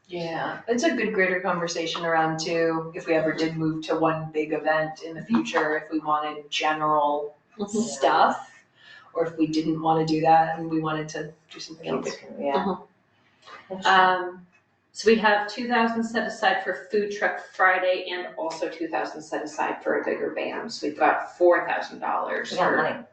Yeah, it's a good greater conversation around too, if we ever did move to one big event in the future, if we wanted general stuff, or if we didn't wanna do that and we wanted to do something else. Yeah. So we have 2,000 set aside for Food Truck Friday and also 2,000 set aside for a bigger band. So we've got $4,000 We got for money.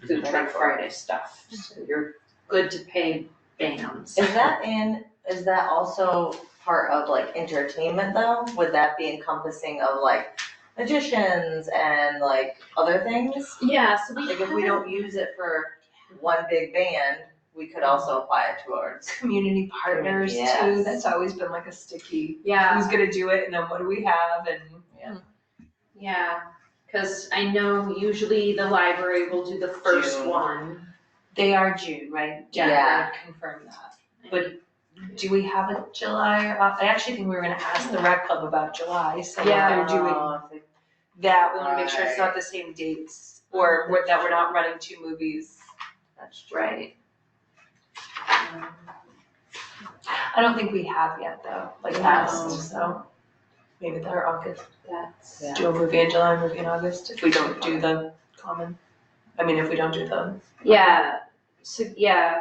Food Truck Friday stuff. So you're good to pay bands. Is that also part of like entertainment though? Would that be encompassing of like magicians and like other things? Yeah, so we Like if we don't use it for one big band, we could also apply it towards. Community partners too, Yes. that's always been like a sticky, Yeah. who's gonna do it and then what do we have and. Yeah, because I know usually the library will do the first June. one. They are June, right? Yeah. Jennifer confirmed that. But do we have a July or, I actually think we were gonna ask the rec club about July, so if they're doing that, we wanna make sure it's not the same dates, or that we're not running 2 movies. That's true. Right. I don't think we have yet though, like asked, so maybe they're August, That's. Yeah. do a movie in July, movie in August, if we don't do the common. If we don't do the. Yeah,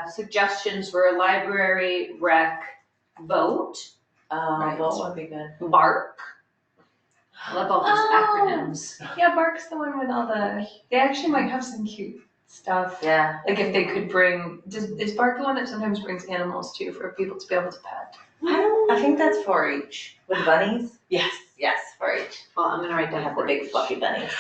suggestions were library, rec, vote, Right. Vote would be good. bark. I love all these acronyms. Yeah, Bark's the one with all they actually might have some cute stuff. Yeah. Like if they could bring, is Bark the one that sometimes brings animals too for people to be able to pet? I think that's 4-H. With bunnies? Yes. Yes, 4-H. Well, I'm gonna write They down have the big 4-H. fluffy bunnies.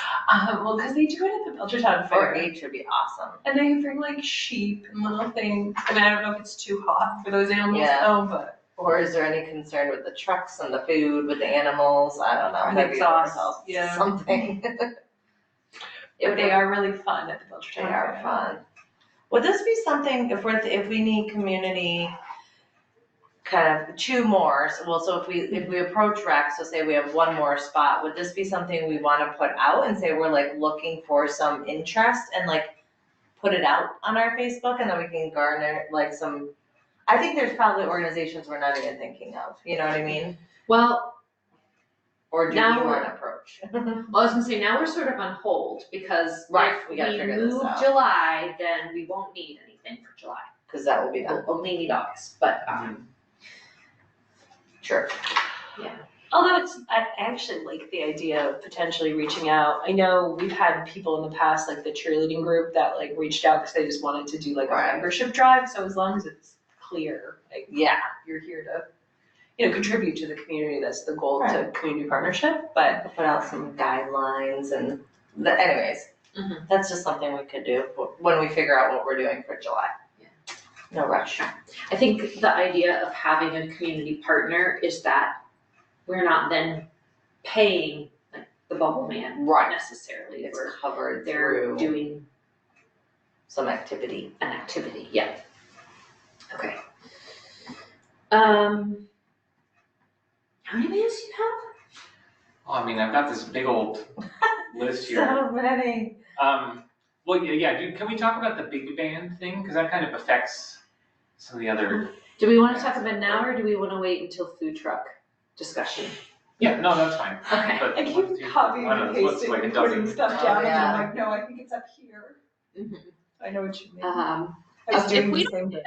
Well, because they do it at the Belchertown Fair. 4-H would be awesome. And they bring like sheep and little things. I don't know if it's too hot for those animals Yeah. though, but. Or is there any concern with the trucks and the food, with the animals? I don't know. Or the Maybe exhaust, else, yeah. Something. But they are really fun at the Belchertown They Fair. are fun. Would this be something, if we need community, kind of 2 more, so if we approach rec, so say we have 1 more spot, would this be something we wanna put out and say we're like looking for some interest and like put it out on our Facebook and then we can garner like some, I think there's probably organizations we're not even thinking of, you know what I mean? Well, Or do you Now want to approach? I was gonna say, now we're sort of on hold because Right, if we gotta figure this move out. July, then we won't need anything for July. Cause that will be done. We'll only need August, but, Sure. Although I actually like the idea of potentially reaching out. I know we've had people in the past, like the cheerleading group that like reached out because they just wanted to do like a Right. membership drive. So as long as it's clear, like Yeah. you're here to, contribute to the community, that's the goal to Right. community partnership, but. Put out some guidelines and, anyways, Mhm. that's just something we could do when we figure out what we're doing for July. Yeah. No rush. I think the idea of having a community partner is that we're not then paying like the bubble man Right. necessarily. It's We're- covered They're through doing some activity. an activity, yeah. Okay. How many bands do you have? Well, I've got this big old list here. So many. Well, yeah, can we talk about the big band thing? Because that kind of affects some of the other. Do we want to talk about it now or do we want to wait until food truck discussion? Yeah, no, that's fine. Okay. But I keep copying I don't and know, what's pasting like a and putting dozen? stuff Oh, down, and yeah. I'm like, no, I think it's up here. Mhm. I know what you mean. Um, I was if doing we the same thing.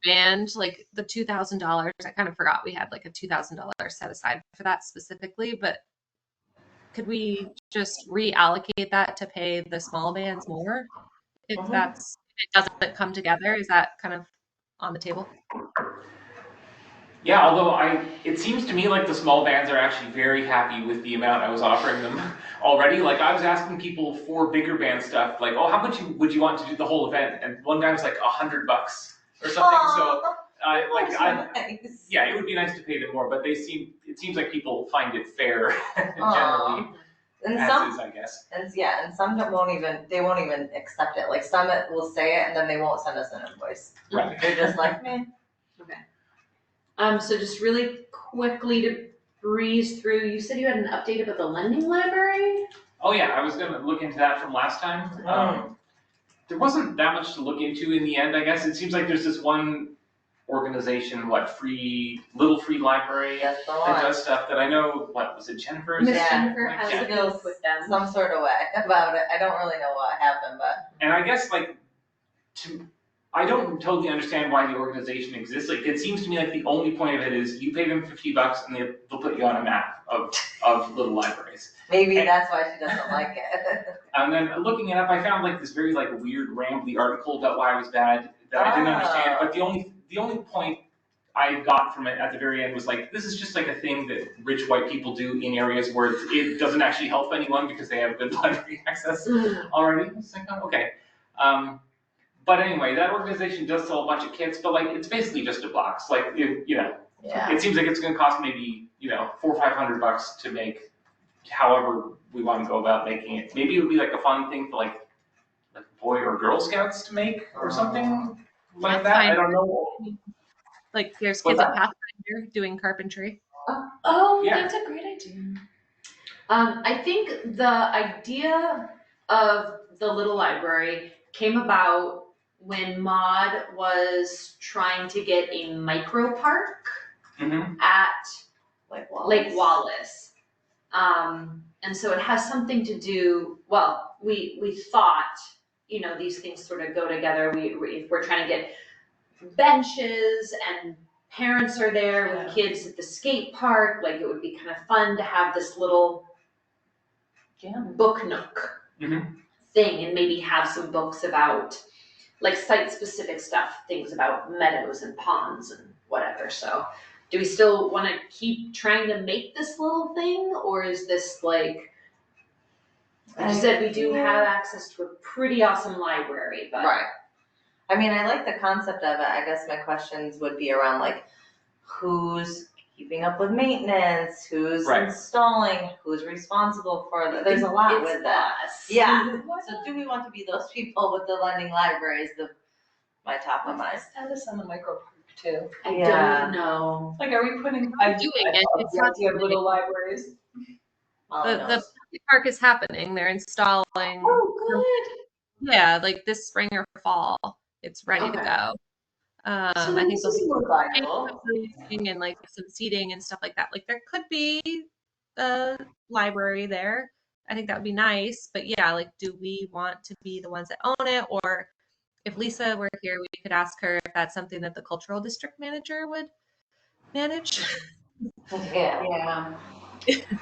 band, like the $2,000, I kind of forgot we had like a $2,000 set aside for that specifically, but could we just reallocate that to pay the small bands more? If Mhm. if it doesn't come together, is that kind of on the table? Yeah, although it seems to me like the small bands are actually very happy with the amount I was offering them already. Like I was asking people for bigger band stuff, like, oh, how much would you want to do the whole event? And one guy was like $100 or something. So Nice. yeah, it would be nice to pay them more, but it seems like people find it fair generally, And as some, is, I guess. and some won't even accept it. Like some will say it and then they won't send us an invoice. Right. They're just like, meh. So just really quickly to breeze through, you said you had an update about the lending library? Oh yeah, I was gonna look into that from last time. There wasn't that much to look into in the end, I guess. It seems like there's this one organization, Little Free Library, That's the that one. does stuff that I know, was it Jennifer's? Miss Yeah. Jennifer has Yeah. a group with them. Some sort of way about it. I don't really know what happened, but. And I guess I don't totally understand why the organization exists. Like, it seems to me like the only point of it is you pay them $50 and they'll put you on a map of little libraries. Maybe that's why she doesn't like it. And then looking it up, I found like this very like weird rambly article about why it was bad that I didn't understand. But the only point I got from it at the very end was like, this is just like a thing that rich white people do in areas where it doesn't actually help anyone because they have good library access already. It's like, oh, okay. But anyway, that organization does sell a bunch of kits, but like it's basically just a box. Like Yeah. it seems like it's going to cost maybe $400 or $500 to make, however we want to go about making it. Maybe it would be like a fun thing for like Boy or Girl Scouts to make or something like that. I don't know. Like there's What's kids at that? Pathfinder doing carpentry. Oh, Yeah. that's a great idea. I think the idea of the little library came about when Maud was trying to get a micro park Mm-hmm. at Lake Wallace. Wallace. And so it has something to do, well, we thought, these things sort of go together. If we're trying to get benches and parents are there with kids at the skate park, like it would be kind of fun to have this little book nook thing and maybe have some books about like site-specific stuff, things about meadows and ponds and whatever. So do we still want to keep trying to make this little thing, or is this like, like you said, we do have access to a pretty awesome library, but Right. I mean, I like the concept of it. I guess my questions would be around like, who's keeping up with maintenance, who's Right. installing, who's responsible for the, there's a lot it's with that. us. Yeah. So do we want to be those people with the lending libraries? My top of mind. Status on the micro park too. I Yeah. don't know. Like, are we putting? We're doing it. It's not You have little libraries. Molly The knows. park is happening. They're installing. Oh, Yeah, like this spring or fall, it's ready to Okay. go. So I then think this is more viable. and like some seating and stuff like that. Like there could be a library there. I think that would be nice. But yeah, like, do we want to be the ones that own it? Or if Lisa were here, we could ask her if that's something that the cultural district manager would manage. Yeah.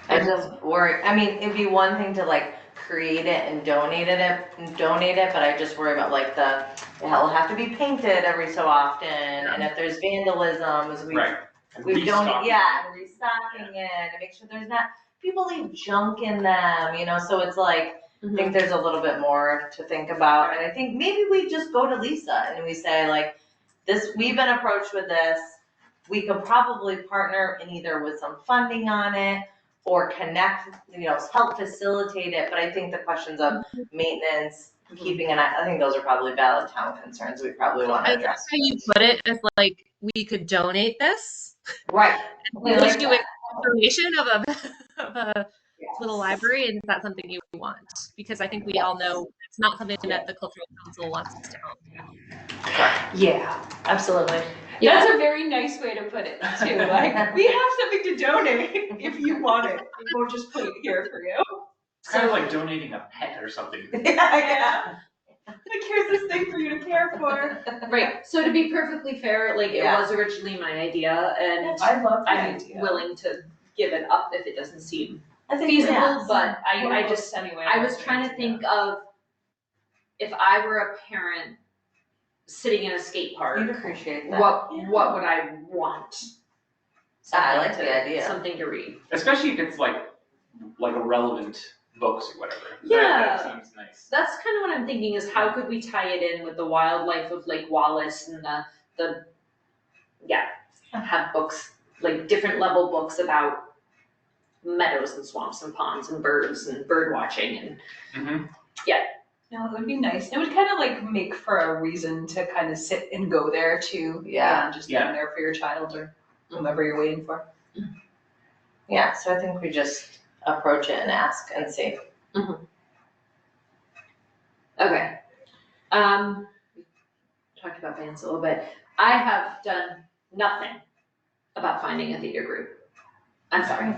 I just worry. I mean, it'd be one thing to like create it and donate it, but I just worry about like it'll have to be painted every so often, and if there's vandalism, as Right. we've Restocking. and restocking it, and make sure there's not people leave junk in them, So it's like I think there's a little bit more to think about, and I think maybe we just go to Lisa and we say like, this, we've been approached with this. We could probably partner in either with some funding on it or connect, help facilitate it. But I think the questions of maintenance, keeping an eye, I think those are probably valid town concerns we probably want to I address. how you put it as like we could donate this. Right. We I like do that. information of a little library, and is that something you want? Because I think we all know it's not something that the cultural council wants us to own. Yeah, absolutely. Yeah. That's a very nice way to put it too. Like, we have something to donate if you want it. We won't just put it here for you. It's kind of like donating a pet or something. Yeah. Like, here's this thing for you to care for. Right. So to be perfectly fair, like it Yeah. was originally my idea, and I love the I'm idea. willing to give it up if it doesn't seem I think feasible. yeah. But We're I close just anyway. I was trying to think of if I were a parent sitting in a skate park, You'd appreciate that. what would I want? I like Something the idea. Something to read. Especially if it's like a relevant books or whatever. Yeah. That seems nice. That's kind of what I'm thinking is how could we tie it in with the wildlife of Lake Wallace and the have books, like different level books about meadows and swamps and ponds and birds and bird watching and Mm-hmm. No, it would be nice. It would kind of like make for a reason to kind of sit and go there too. Yeah. And just being there for your child or whomever you're waiting for. Yeah, so I think we just approach it and ask and see. Okay. Talking talked about bands a little bit. I have done nothing about finding a theater group. I'm sorry.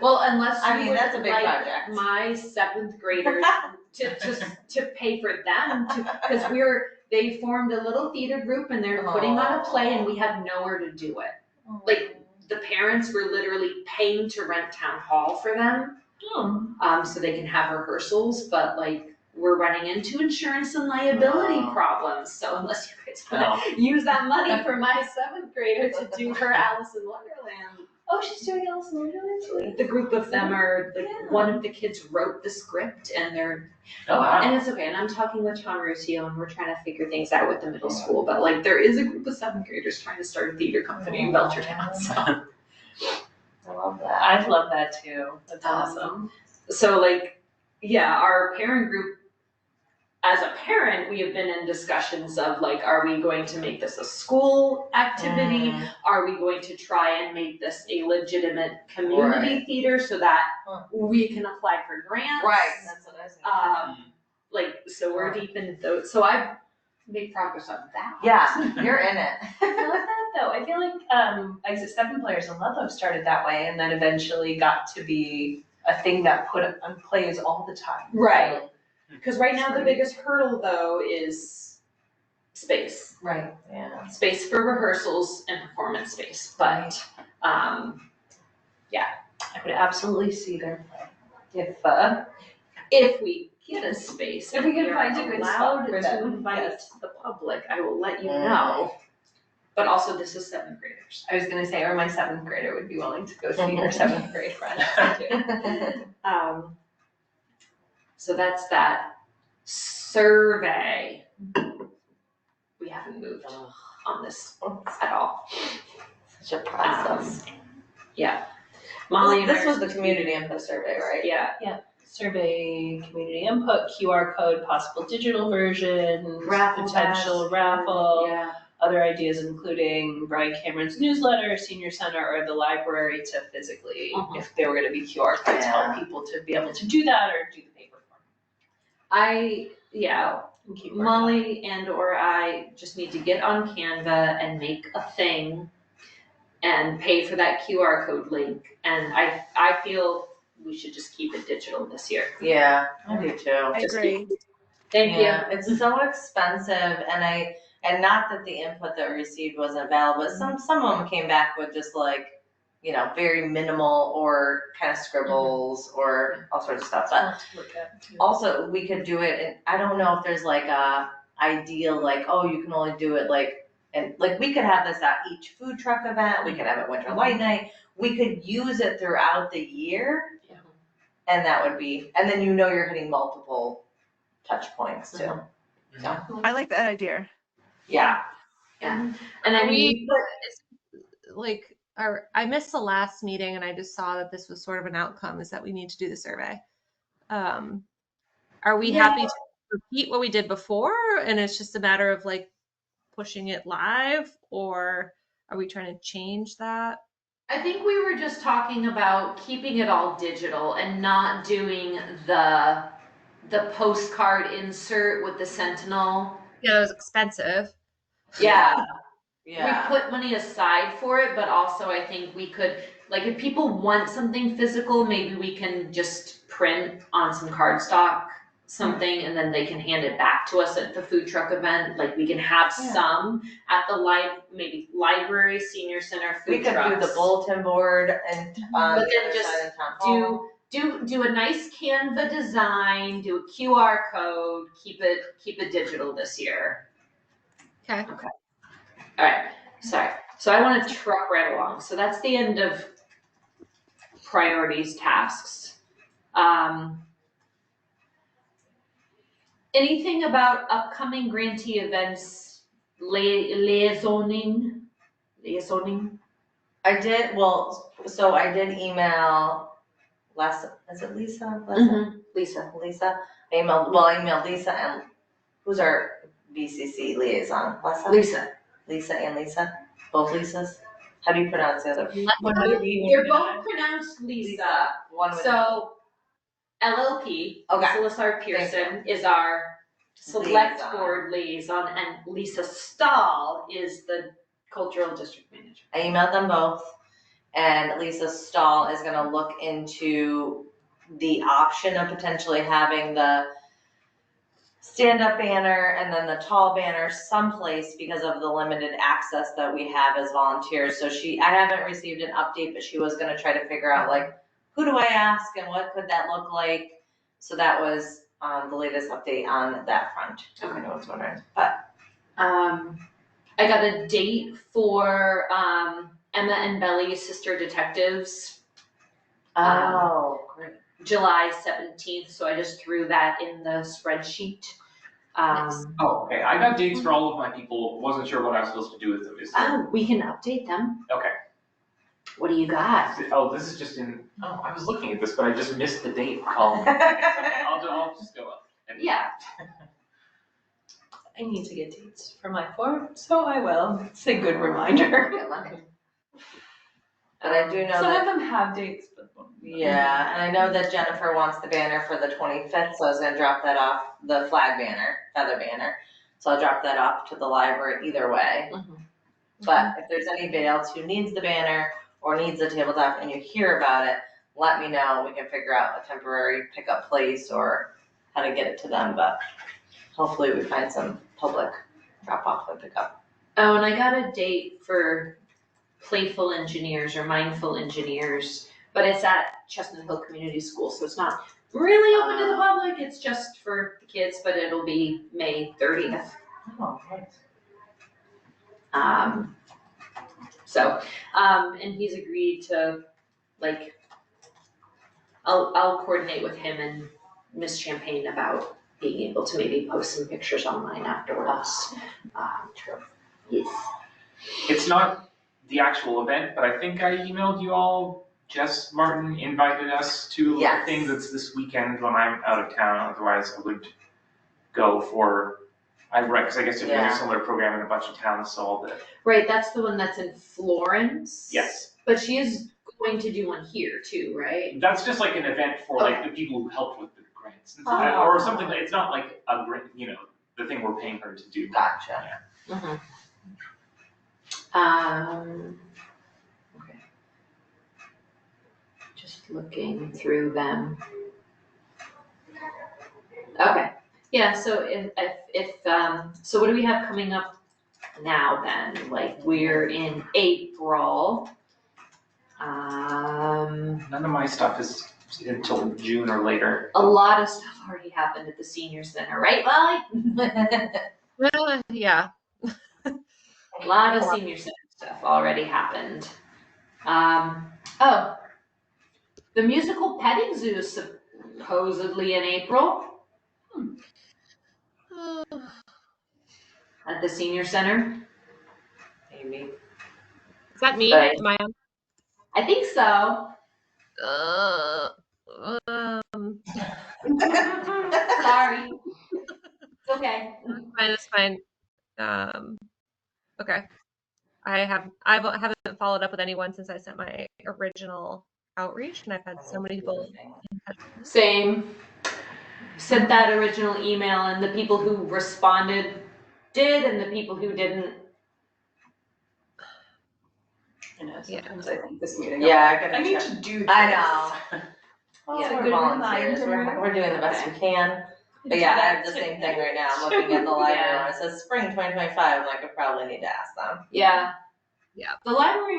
Well, unless I you mean, would that's a big like project. my 7th graders to pay for them because they formed a little theater group and they're putting on a play and we have nowhere to do it. Like the parents were literally paying to rent town hall for them, so they can have rehearsals, but like we're running into insurance and liability problems. So unless you guys want to use that money for my 7th grader to do her Alice in Wonderland. Oh, she's doing Alice in Wonderland? The group of them are, like, one of the kids wrote the script and they're, and it's okay, and I'm talking with Tom Ruscio and we're trying to figure things out with the middle school, but like, there is a group of 7th graders trying to start a theater company in Belchertown, so. I love that. I love that too. That's awesome. So like, yeah, our parent group, as a parent, we have been in discussions of like, are we going to make this a school activity? Are we going to try and make this a legitimate community theater so that we can apply for grants? Right, that's what I was thinking. Like, so we're deep in those, so I've made progress on that. Yeah, you're in it. I love that though. I feel like Seven Players in Ludlow started that way and then eventually got to be a thing that put on plays all the time. Right. Because right now the biggest hurdle though is space. Right, yeah. Space for rehearsals and performance space, but I would absolutely see their play. if we get a space, If we can and find are a good allowed spot for to them, invite yes. the public, I will let you know. But also this is 7th graders. I was gonna say, or my 7th grader would be willing to go see her 7th grade friends too. So that's that. Survey. We haven't moved on this at all. Such a process. Yeah. Molly and This I was are- the community input survey, right? Yeah. Survey, community input, QR code, possible digital version, Raffle potential test. raffle. Yeah. Other ideas including Brian Cameron's newsletter, senior center, or the library to physically, if there were gonna be QR codes, help people to be able to do that or do the paper form. And keep working on it. Molly and or I just need to get on Canva and make a thing and pay for that QR code link. And I feel we should just keep it digital this year. Yeah, I do too. I agree. Thank Yeah, it's so expensive and not that the input that we received wasn't valid, but some of them came back with just like, very minimal or kind of scribbles or all sorts of stuff, but also we could do it, and I don't know if there's like a ideal, like, oh, you can only do it like, and like we could have this at each food truck event, we could have it Winter Light Night, we could use it throughout the year. And that would be, and then you're hitting multiple touch points too. So, I like that idea. yeah. And I mean, Like, I missed the last meeting and I just saw that this was sort of an outcome, is that we need to do the survey. Are we happy to repeat what we did before and it's just a matter of like pushing it live, or are we trying to change that? I think we were just talking about keeping it all digital and not doing the postcard insert with the Sentinel. Yeah, that was expensive. Yeah. Yeah. We put money aside for it, but also I think we could, like, if people want something physical, maybe we can just print on some cardstock something and then they can hand it back to us at the food truck event. Like, we can have some at the maybe library, senior center, food trucks. We could do the bulletin board and, But then the other just side of town hall. do a nice Canva design, do a QR code, keep it digital this year. Okay. All right, sorry. So I want to truck right along. So that's the end of priorities, tasks. Anything about upcoming grantee events, liaisoning? I did email is it Lisa? Lisa. I emailed Lisa and who's our BCC liaison? Lisa and Lisa? Both Lisas? How do you pronounce the other? They're both pronounced Lisa. One with So LLP, Okay. Lisa Lissard Pearson, is our select Liaison. board liaison, and Lisa Stahl is the cultural district manager. I emailed them both, and Lisa Stahl is gonna look into the option of potentially having the stand-up banner and then the tall banner someplace because of the limited access that we have as volunteers. So I haven't received an update, but she was gonna try to figure out like, who do I ask and what could that look like? So that was the latest update on that front. I know what's wondering, but I got a date for Emma and Belly's Sister Detectives, great. July 17th, so I just threw that in the spreadsheet. Nice. Oh, okay, I got dates for all of my people, wasn't sure what I was supposed to do with them, is there? Oh, we can update them. Okay. What do you got? Oh, this is just I was looking at this, but I just missed the date column. I'll just go up. Yeah. I need to get dates for my form, so I will. It's a good reminder. But I do know Some that. of them have dates, but. Yeah, and I know that Jennifer wants the banner for the 25th, so I was gonna drop that off, the flag banner, feather banner. So I'll drop that off to the library either way. But if there's anybody else who needs the banner or needs a tabletop and you hear about it, let me know. We can figure out a temporary pickup place or how to get it to them, but hopefully we find some public drop off and pickup. Oh, and I got a date for Playful Engineers or Mindful Engineers, but it's at Chestnut Hill Community School, so it's not really open to the public, it's just for the kids, but it'll be May 30th. Oh, nice. And he's agreed to, like, I'll coordinate with him and Miss Champagne about being able to maybe post some pictures online afterwards. True. Yes. It's not the actual event, but I think I emailed you all. Jess Martin invited us to Yes. a thing that's this weekend when I'm out of town, otherwise I would go for, because I guess they're doing Yeah. a similar program in a bunch of towns, so all the, Right, that's the one that's in Florence. yes. But she is going to do one here too, right? That's just like an event for like the people who helped with the grants, Oh. or something, it's not like a grant, the thing we're paying her to do. Gotcha. Okay. Just looking through them. Okay, yeah, so so what do we have coming up now then? Like, we're in April. None of my stuff is until June or later. A lot of stuff already happened at the senior center, right, Molly? Yeah. A lot of senior center stuff already happened. The musical petting zoo is supposedly in April at the senior center. Maybe. Is that me? Right. Am I on? I think so. Sorry. It's okay. It's fine. Okay. I haven't followed up with anyone since I sent my original outreach, and I've had so many people. Same. Sent that original email, and the people who responded did, and the people who didn't. I know, sometimes I think this meeting. Yeah, I need to do this. I know. Well, Yeah, it's a we're good volunteers. reminder. We're doing the best we can. But yeah, I have the same thing right now. I'm looking at the library and it says spring 2025. I'm like, I probably need to ask them. Yeah. Yeah. The library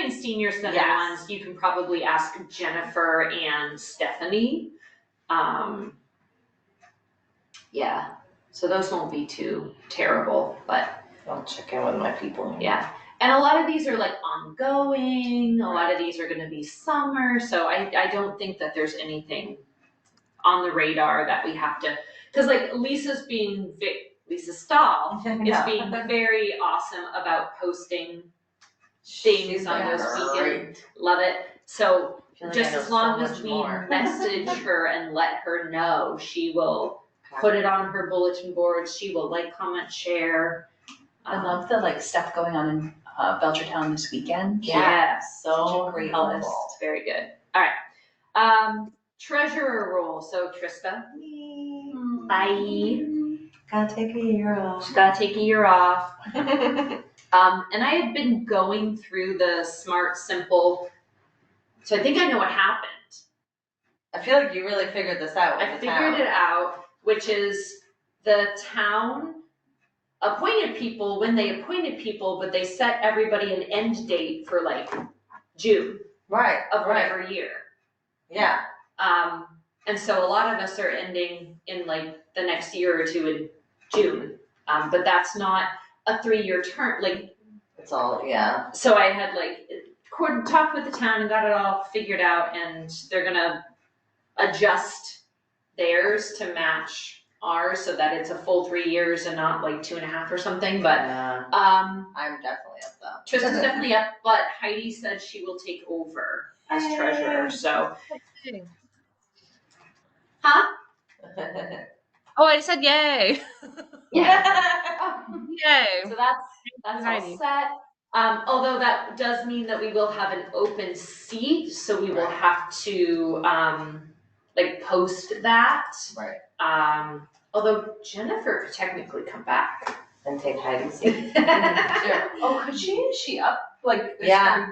and senior center Yes. ones, you can probably ask Jennifer and Stephanie. Yeah. So those won't be too terrible, but I'll check in with my people. yeah. And a lot of these are like ongoing, a lot of these are gonna be summer, so I don't think that there's anything on the radar that we have to, cause like Lisa Stahl is being very awesome about posting things on those weekends. Love it. So just as long as we message her and let her know, she will put it on her bulletin board, she will like, comment, share. I love the stuff going on in Belchertown this weekend. Yeah, So Such a great helpful. list. it's very good. All right. Treasurer role, so Trista. Bye. Gotta take a year off. She's gotta take a year off. And I have been going through the Smart Simple, so I think I know what happened. I feel like you really figured this out with I the figured town. it out, which is the town appointed people when they appointed people, but they set everybody an end date for like June Right, of right. whatever year. Yeah. And so a lot of us are ending in like the next year or two in June. But that's not a 3-year term, like. It's all, yeah. So I had like talked with the town and got it all figured out, and they're gonna adjust theirs to match ours so that it's a full 3 years and not like 2.5 or something, but, Yeah. I'm definitely up though. Tristan's definitely up, but Heidi said she will take over as treasurer, so. Huh? Oh, I just said yay. Yeah. Yay. So that's all Heidi. set. Although that does mean that we will have an open seat, so we will have to, like post that. Right. Although Jennifer could technically come back. And take Heidi's seat. Sure. Oh, could she? Is she up? Like, is Yeah.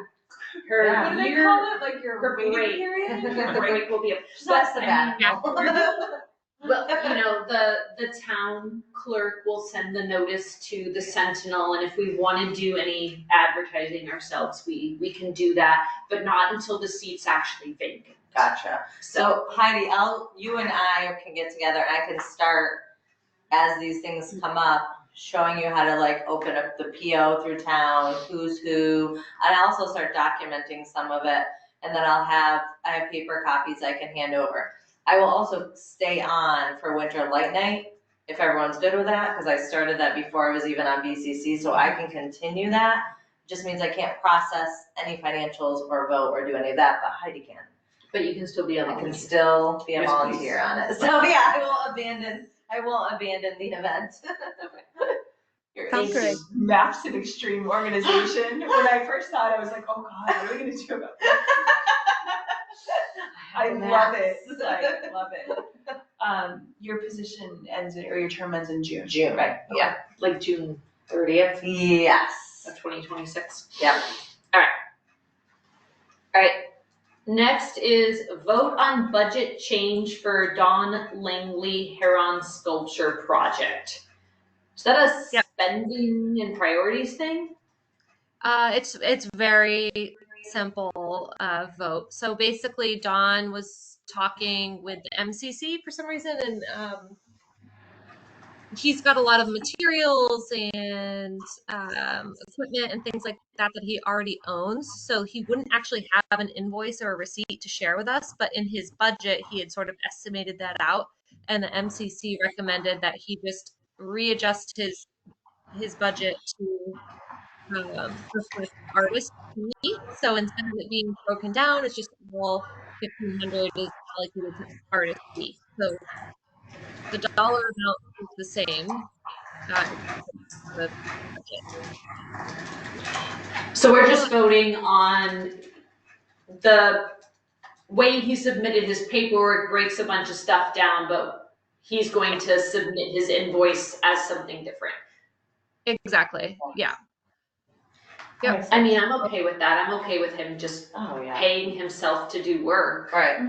Her Yeah. What do they year, call it? Like your her waiting break. period? Her break will be up. That's the But, bad. Well, you know, the town clerk will send the notice to the Sentinel, and if we want to do any advertising ourselves, we can do that, but not until the seat's actually vacant. Gotcha. So Heidi, you and I can get together and I can start, as these things come up, showing you how to like open up the PO through town, who's who, and I'll also start documenting some of it, and then I have paper copies I can hand over. I will also stay on for Winter Light Night, if everyone's good with that, because I started that before I was even on BCC, so I can continue that. Just means I can't process any financials or vote or do any of that, but Heidi can. But you can still be on the I can committee. still be a Yes, volunteer on it. So yeah, I won't abandon the event. Your Sounds great. massive extreme organization. When I first saw it, I was like, oh God, what are we gonna do about this? I love it. Like, love it. Your position ends or your term ends in June. June, right? Yeah. Like June 30th Yes. of 2026. Yep. Alright, next is vote on budget change for Don Longley Heron Sculpture Project. Is that a Yep. spending and priorities thing? It's very simple vote. So basically, Don was talking with the MCC for some reason, and he's got a lot of materials and equipment and things like that he already owns. So he wouldn't actually have an invoice or a receipt to share with us, but in his budget, he had sort of estimated that out, and the MCC recommended that he just readjust his budget to reflect artist fee. So instead of it being broken down, it's just all 1,500 is allocated to artist fee. So the dollar amount is the same. The budget. So we're just voting on the way he submitted his paperwork, breaks a bunch of stuff down, but he's going to submit his invoice as something different. Exactly. Yeah. Yep. I mean, I'm okay with that. I'm okay with him just Oh yeah. paying himself to do work. Right.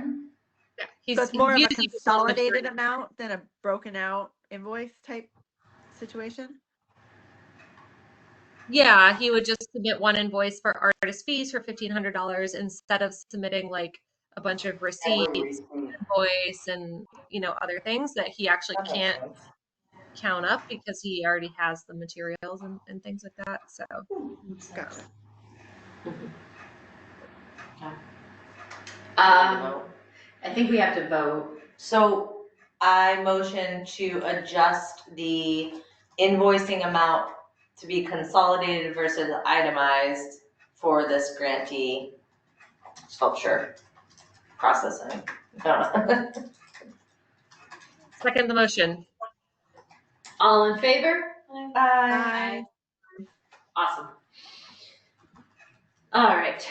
He's So it's more of a using consolidated amount than a broken out invoice type situation? Yeah, he would just submit one invoice for artist fees for $1,500 instead of submitting like a bunch of receipts, invoice, and other things that he actually can't count up because he already has the materials and things like that. So got it. I think we have to vote. So I motion to adjust the invoicing amount to be consolidated versus itemized for this grantee sculpture processing. I don't know. Second the motion. All in favor? Aye. Awesome. All right.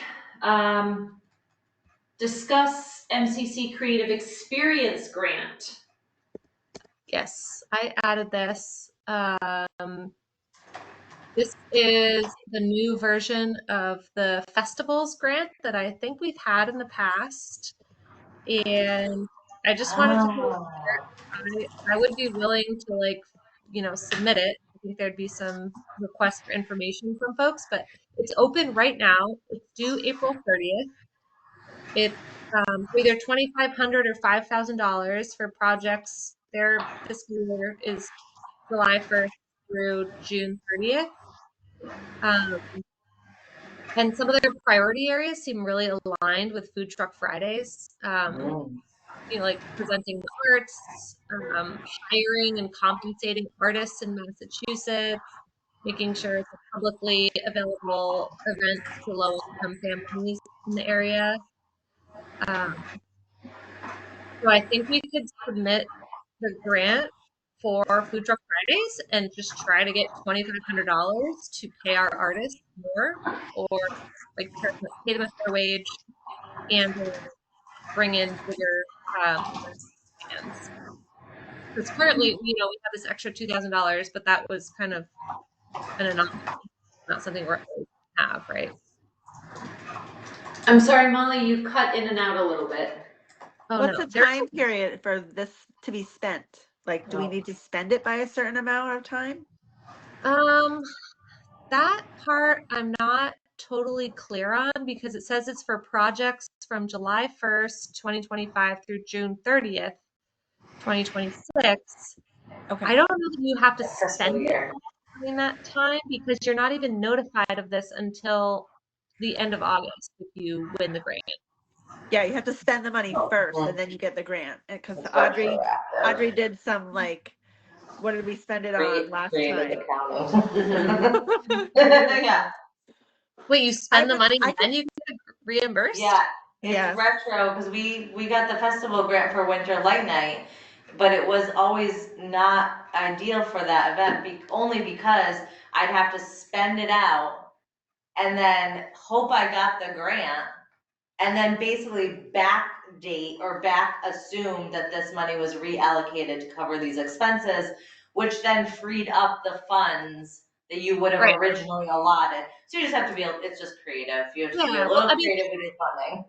Discuss MCC Creative Experience grant. Yes, I added this. This is the new version of the festivals grant that I think we've had in the past. And I just wanted to make sure I would be willing to submit it. I think there'd be some requests for information from folks, but it's open right now. It's due April 30th. It's either $2,500 or $5,000 for projects. Their fiscal year is July 1st through June 30th. And some of their priority areas seem really aligned with Food Truck Fridays. Like presenting the arts, hiring and compensating artists in Massachusetts, making sure it's a publicly available event to low-income families in the area. So I think we could submit the grant for Food Truck Fridays and just try to get $2,500 to pay our artists more, or pay them a fair wage and bring in bigger bands. Because currently, we have this extra $2,000, but that was kind of an anomaly, not something we're always gonna have, right? I'm sorry, Molly, you cut in and out a little bit. Oh, What's no. the time period for this to be spent? Like, do we need to spend it by a certain amount of time? That part I'm not totally clear on because it says it's for projects from July 1st, 2025 through June 30th, 2026. Okay. I don't know that you have to spend it during that time because you're not even notified of this until the end of August if you win the grant. Yeah, you have to spend the money first and then you get the grant. Because Audrey did some what did we spend it on last time? Yeah. Wait, you spend the money and then you get reimbursed? Yeah, it's Yes. retro because we got the festival grant for Winter Light Night, but it was always not ideal for that event only because I'd have to spend it out and then hope I got the grant and then basically backdate or back assume that this money was reallocated to cover these expenses, which then freed up the funds that you would have originally allotted. So you just have to be, it's just creative. You have to be a little creative with your funding.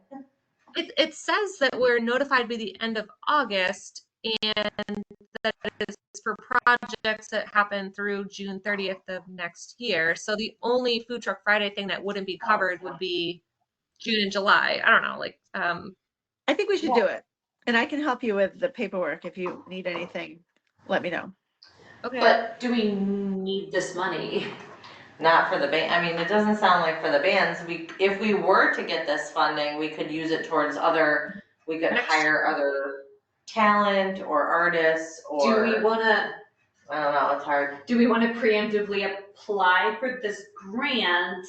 It says that we're notified by the end of August and that is for projects that happen through June 30th of next year. So the only Food Truck Friday thing that wouldn't be covered would be June and July. I don't know, I think we should do it. And I can help you with the paperwork if you need anything. Let me know. Okay. But do we need this money? Not for the band. I mean, it doesn't sound like for the bands. If we were to get this funding, we could use it towards we could hire other talent or artists or. Do we wanna? I don't know, it's hard. Do we wanna preemptively apply for this grant?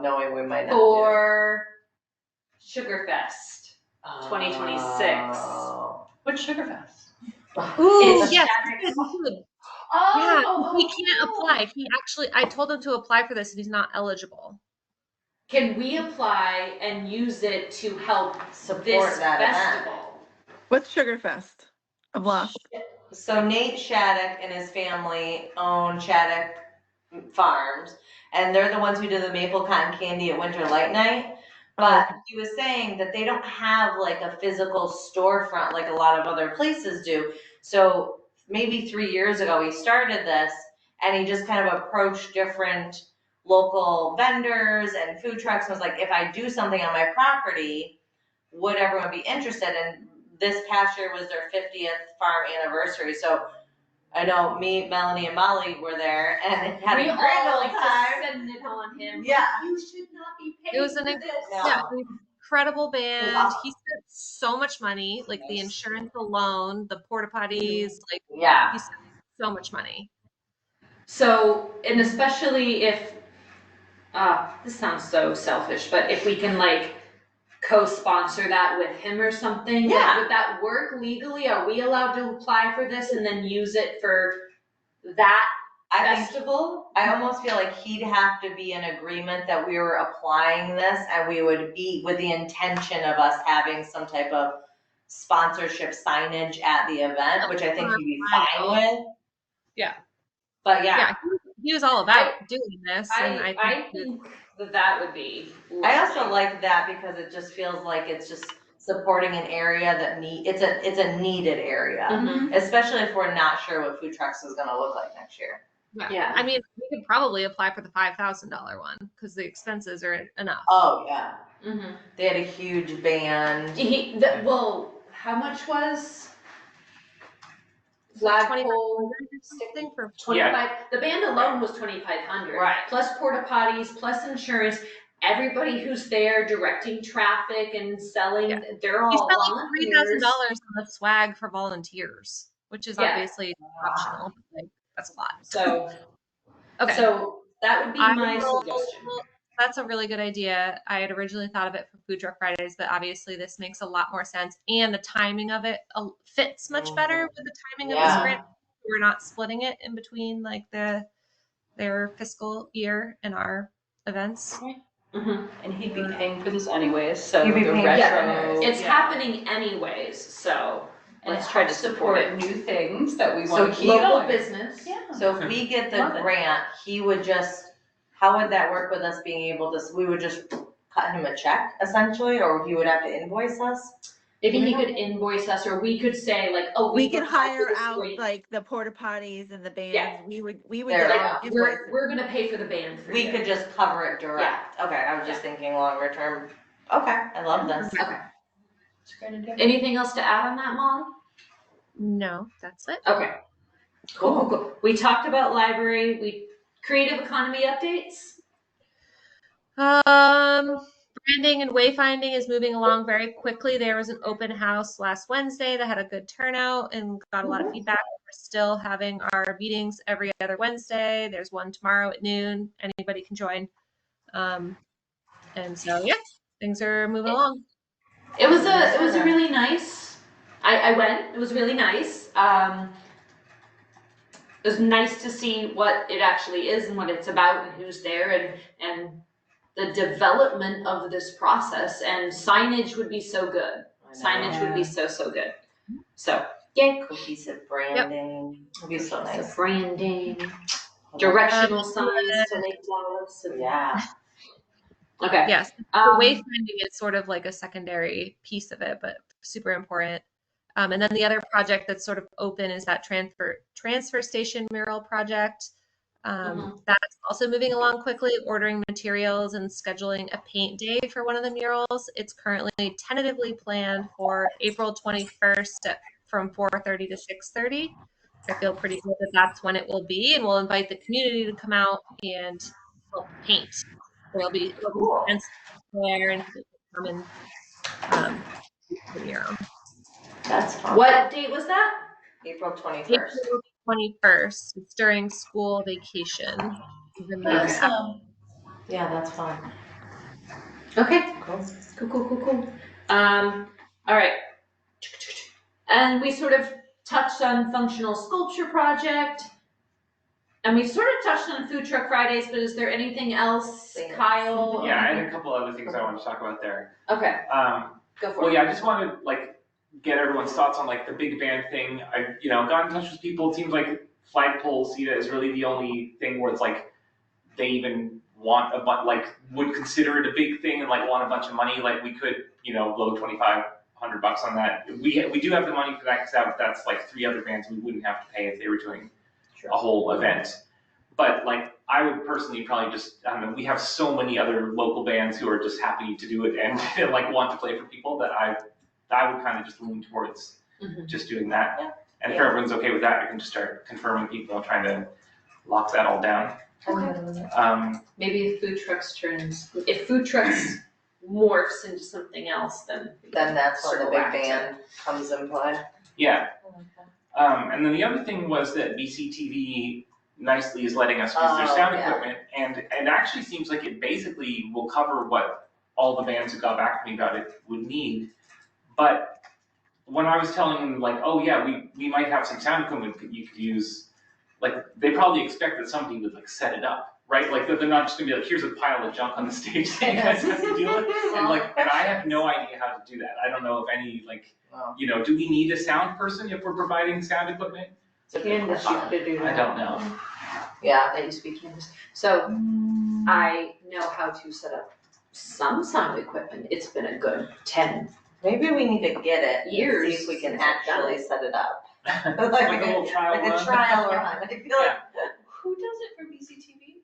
Knowing we might not for SugarFest 2026. What's SugarFest? Ooh, It's yes. Oh, he can't apply. I told him to apply for this and he's not eligible. Can we apply and use it to help support this that festival? event? What's SugarFest? I'm lost. So Nate Shattuck and his family own Shattuck Farms, and they're the ones who do the maple cotton candy at Winter Light Night. But he was saying that they don't have a physical storefront like a lot of other places do. So maybe 3 years ago he started this and he just kind of approached different local vendors and food trucks and was like, if I do something on my property, would everyone be interested? And this past year was their 50th farm anniversary. So I know me, Melanie, and Molly were there and it had a great old time. Send it on him. Yeah. You should not be paid It was an incredible band. Awesome. He spent so much money, the insurance alone, the porta potties, yeah. he spent so much money. So, and especially if, this sounds so selfish, but if we can co-sponsor that with him or something, would that work legally? Are we allowed to apply for this and then use it for that festival? I almost feel like he'd have to be in agreement that we were applying this and we would be with the intention of us having some type of sponsorship signage at the event, which I think he'd be fine with. Yeah. But Yeah, he was all about doing this, and I think that would be I also lovely. like that because it just feels like it's just supporting an area that it's a needed area, Mhm. especially if we're not sure what food trucks is gonna look like next year. Yeah. I mean, we could probably apply for the $5,000 one because the expenses are enough. Oh yeah, Mhm. they had a huge band. Well, how much was Like flagpole? something for 25. The band alone was 2,500. Right. Plus porta potties, plus insurance. Everybody who's there directing traffic and selling, Yeah. they're You all spent like volunteers. $3,000 on the swag for volunteers, which is Yeah. obviously optional. But like, that's a lot. So, Okay. so that would be my suggestion. That's a really good idea. I had originally thought of it for Food Truck Fridays, but obviously this makes a lot more sense, and the timing of it fits much better with the timing of this grant. We're not splitting it in between like their fiscal year and our events. Mhm. And he'd be paying for this anyways, so You'd be the paying- retro. It's yeah. happening anyways, so And let's it try to helps support it. new things that we So want to keep Local going. business. Yeah. So if we get the Love it. grant, he would how would that work with us being able to, we would just cut him a check essentially, or he would have to invoice us? Maybe he could invoice us, or we could say like, oh, We could applied for hire this out grant. like the porta potties and the bands. Yeah. We would There get we all go. invoices. We're gonna pay for the band for We you. could just cover it direct. Okay, I was just thinking longer term. Okay, I love this. Okay. It's a great idea. Anything else to add on that, Molly? No, that's it. Okay. Cool. We talked about library. Creative economy updates. Branding and wayfinding is moving along very quickly. There was an open house last Wednesday that had a good turnout and got a lot of feedback. We're still having our meetings every other Wednesday. There's one tomorrow at noon. Anybody can join. And so yeah, things are moving along. It was a really nice. I went. It was really nice. It was nice to see what it actually is and what it's about and who's there and the development of this process, and signage would be so good. Signage would be so good. So yay. Cohesive branding. It'd be so nice. The branding, directional signs to make laws. Yeah. Okay. Yes, the wayfinding is sort of like a secondary piece of it, but super important. And then the other project that's sort of open is that transfer station mural project. That's also moving along quickly, ordering materials and scheduling a paint day for one of the murals. It's currently tentatively planned for April 21st from 4:30 to 6:30. I feel pretty good that that's when it will be, and we'll invite the community to come out and help paint. There'll be events there, and people can come and the mural. That's fun. What date was that? April 21st. April 21st. It's during school vacation. Awesome. Yeah, that's fun. Okay. Cool. All right. And we sort of touched on functional sculpture project. And we sort of touched on Food Truck Fridays, but is there anything else, Kyle? Yeah, I had a couple other things I wanted to talk about there. Okay. Go for it. Well, yeah, I just wanted get everyone's thoughts on the big band thing. I got in touch with people. It seems like flagpole CETA is really the only thing where it's they even want would consider it a big thing and want a bunch of money. We could blow $2,500 on that. We do have the money for that because that's 3 other bands we wouldn't have to pay if they were doing a whole event. But I would personally probably just, I don't know, we have so many other local bands who are just happy to do it and want to play for people that I would kind of just lean towards just doing that. Yeah. And if everyone's okay with that, I can just start confirming people and trying to lock that all down. Okay. Maybe if food trucks morphs into something else, then that's when the circle big back to band comes in play. Yeah. And then the other thing was that BCTV nicely is letting us use their sound equipment, and it actually seems like it basically will cover what all the bands who got back to me about it would need. But when I was telling them oh yeah, we might have some sound equipment that you could use, they probably expect that somebody would set it up right? Like that they're not just gonna be like, here's a pile of junk on the stage that you guys have to deal with. And I have no idea how to do that. I don't know if any, like, you know, do we need a sound person if we're providing sound equipment? Candace used to do that. I don't know. Yeah. That used to be Candace. So I know how to set up some sound equipment. It's been a good 10 Maybe we need to get it and years see if we can since I've done actually set it up. Like a little trial Like a run. trial run. I feel like Who does it for BCTV?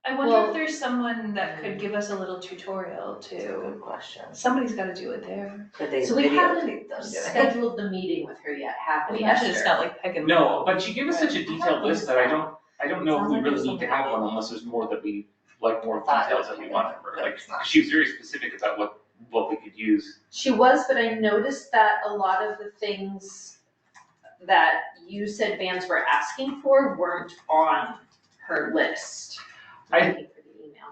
I wonder Well- if there's someone that could give us a little tutorial it's a to, good question. somebody's gotta do it there. Could they So we videotape haven't them doing it? scheduled the meeting with her yet, have I we, imagine it's Esther? not like peg and No, but she gave us such a I detailed don't list think that so. I don't know if Sounds we like really there's need to something have we one need. unless there's more that we, like more Thought details we that we could, want from her. but Like, it's not. she was very specific about what we could use. She was, but I noticed that a lot of the things that you said bands were asking for weren't on her list. I- Looking for the email.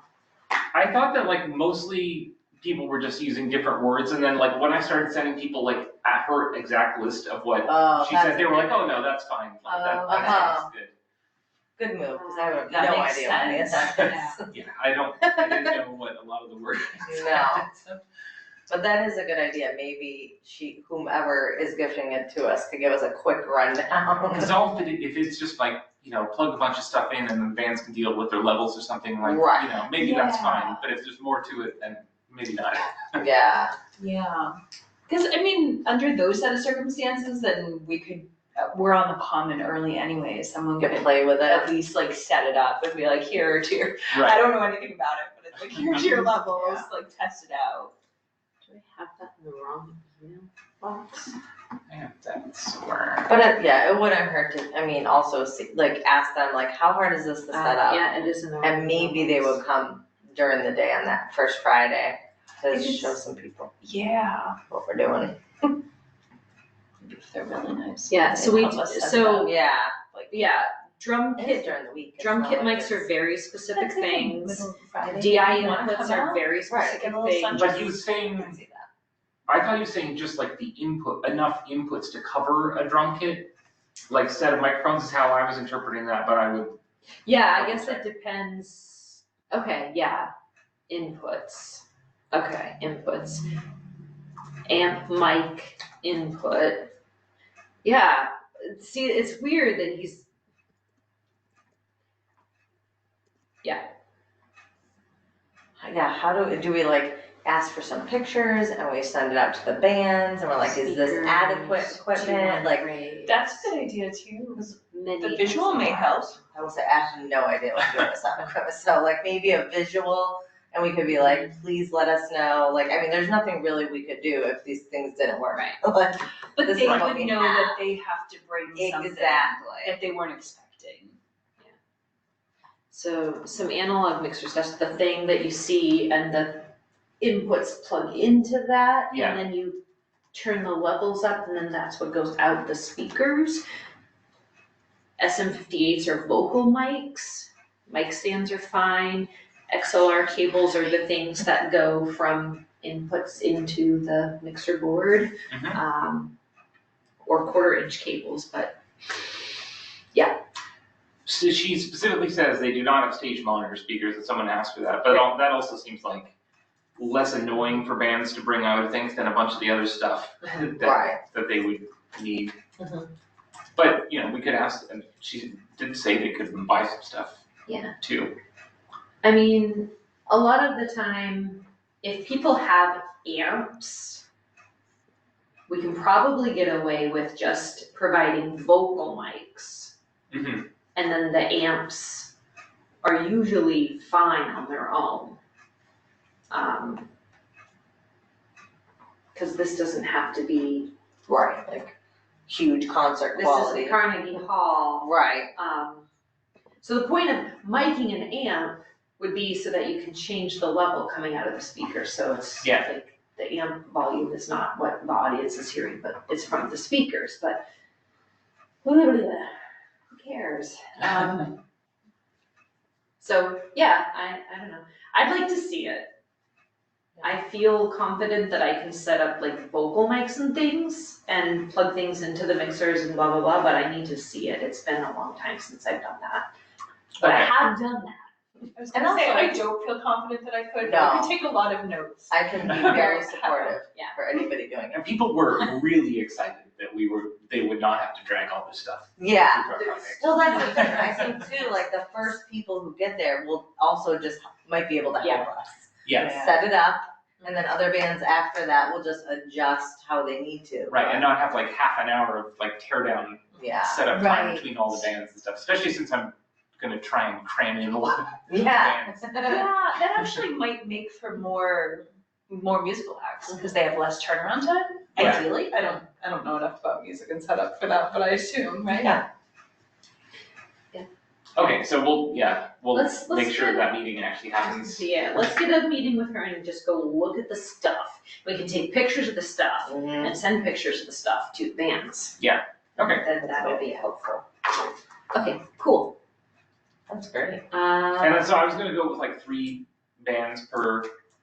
I thought that like mostly people were just using different words, and then like when I started sending people like at her exact list of what Oh, she that's said, they were like, oh no, that's fine. Like, that sounds good. good move, because I have That no makes idea what any of sense. that is. Yeah, I didn't know what a lot of the words. No. But that is a good idea. Maybe whomever is gifting it to us could give us a quick rundown. Because if it's just like, you know, plug a bunch of stuff in and then bands can deal with their levels or something, like, Right. you know, maybe that's Yeah. fine. But if there's more to it, then maybe not. Yeah. Yeah. Cause I mean, under those set of circumstances, then we could, we're on the common early anyway, someone Could could play with at it. least like set it up and be like, here are your, I Right. don't know anything about it, but it's like, here's your levels, like test it out. Do I have that in the wrong email box? Yeah, that's where. But it wouldn't hurt to, I mean, also see, like ask them like, how hard is this to set up? Yeah, it is in the wrong And maybe they email would come during the day on that first Friday to If it's- show some people Yeah. what we're doing. If they're really nice. Yeah, so we, Help us set it so, up. Yeah. yeah, drum It is kit, during the week. It's drum not kit like mics are it's- very specific That's like a things. middle Friday. DI You wanna inputs come are out? very Right, specific get a little things. sunshine. But he was saying, I can see that. I thought he was saying just like the input, enough inputs to cover a drum kit. Like set of microphones is how I was interpreting that, but I would. Yeah, I guess it depends. Okay, yeah, inputs. Okay, inputs. Amp mic input. Yeah, see, it's weird that he's. Yeah. Yeah, how do we like ask for some pictures and we send it out to the bands and we're like, is this adequate equipment? Like, That's a good idea too. Many The visual may help. I will say, I have no idea what to do with sound equipment, so like maybe a visual, and we could be like, please let us know, like, I mean, there's nothing really we could do if these things didn't work. Right. Like, But This they is what would we know have. that they have to bring something exactly. that they weren't expecting. So some analog mixers, that's the thing that you see and the inputs plug into that. Yeah. And then you turn the levels up and then that's what goes out the speakers. SM58s are vocal mics. Mic stands are fine. XLR cables are the things that go from inputs into the mixer board. Mhm. Or 1/4-inch cables, but yeah. So she specifically says they do not have stage monitor speakers, and someone asked for that. But that also seems like less annoying for bands to bring out things than a bunch of the other stuff Right. that they would need. Mhm. But you know, we could ask, and she did say they could buy some stuff. Yeah. Too. I mean, a lot of the time, if people have amps, we can probably get away with just providing vocal mics. Mm-hmm. And then the amps are usually fine on their own. Cause this doesn't have to be, Right, like huge concert this quality. is Carnegie Hall. Right. So the point of miking an amp would be so that you can change the level coming out of the speaker, so it's Yeah. like the amp volume is not what the audience is hearing, but it's from the speakers, but who cares? So yeah, I don't know, I'd like to see it. I feel confident that I can set up like vocal mics and things and plug things into the mixers and blah, blah, blah, but I need to see it. It's been a long time since I've done that. but I Okay. have done that. I was And gonna say, also- I don't feel confident that I could, but No. I could take a lot of notes. I can be very supportive Yeah. for anybody doing And it. people were really excited that they would not have to drag all this stuff. Yeah. to Food Truck Friday. Well, that's the thing, I think too, like the first people who get there will also just, might be able to help us. Yes, Set it up, and then other bands after that will just adjust how they need to. right, and not have like half an hour of like tear down Yeah. setup time Right. between all the bands and stuff, especially since I'm gonna try and cram in a lot of Yeah. bands. Yeah, that actually might make for more musical acts, because they have less turnaround time, Yeah. ideally. I don't know enough about music and setup for that, but I assume, right? Yeah. Okay, so we'll Let's make sure get- that meeting actually happens. Yeah, let's get a meeting with her and just go look at the stuff. We can take pictures of the stuff Mhm. and send pictures of the stuff to the bands. Okay, That would be helpful. Okay, cool. That's great. and then so I was gonna go with like 3 bands per,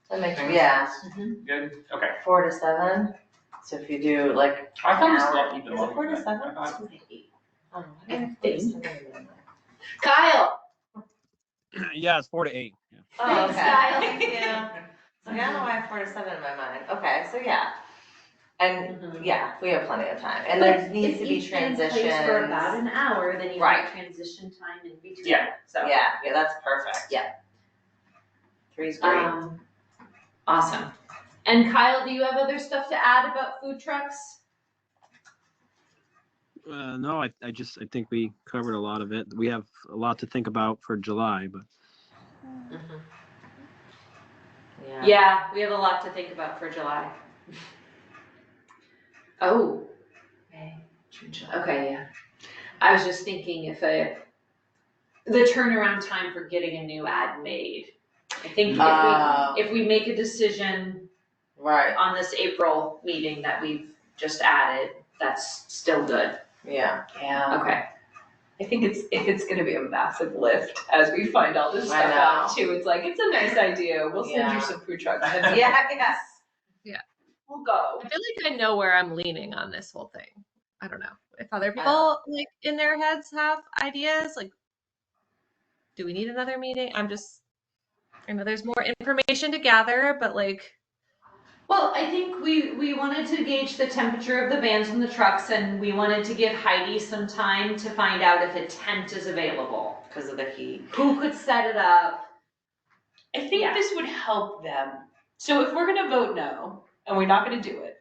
That makes, Thanks. yeah, good, okay. 4 to 7, so if you do like I thought it was an hour, even is longer it 4 to than that. 7? I thought- Oh, I okay. think. Kyle. Yeah, it's 4 to 8. Yeah. Oh, Thanks, okay. Kyle. Yeah. So I don't know why I have 4 to 7 in my mind. Okay, so yeah. And Mhm. yeah, we have plenty of time. And But there needs to be if each band plays for about transitions. an hour, then you Right. have transition time in between. Yeah. So. Yeah, that's perfect. Yeah. 3's great. Awesome. And Kyle, do you have other stuff to add about food trucks? No, I think we covered a lot of it. We have a lot to think about for July, but Mhm. Yeah, we have a lot to think about for July. Oh. Okay, yeah. I was just thinking if the turnaround time for getting a new ad made. I think if we make a decision Right, on this April meeting that we've just added, that's still good. yeah. Yeah. Okay. I think if it's gonna be a massive lift as we find all this I stuff out know. too, it's like, it's a nice idea, we'll send Yeah. you some food trucks. Yeah. We'll go. I feel like I know where I'm leaning on this whole thing. I don't know if other people like in their heads have ideas. Like, do we need another meeting? I know there's more information to gather, but like, Well, I think we wanted to gauge the temperature of the bands and the trucks, and we wanted to give Heidi some time to find out if a tent is available. Because of the heat. Who could set it up? I think Yeah. this would help them. So if we're gonna vote no, and we're not gonna do it,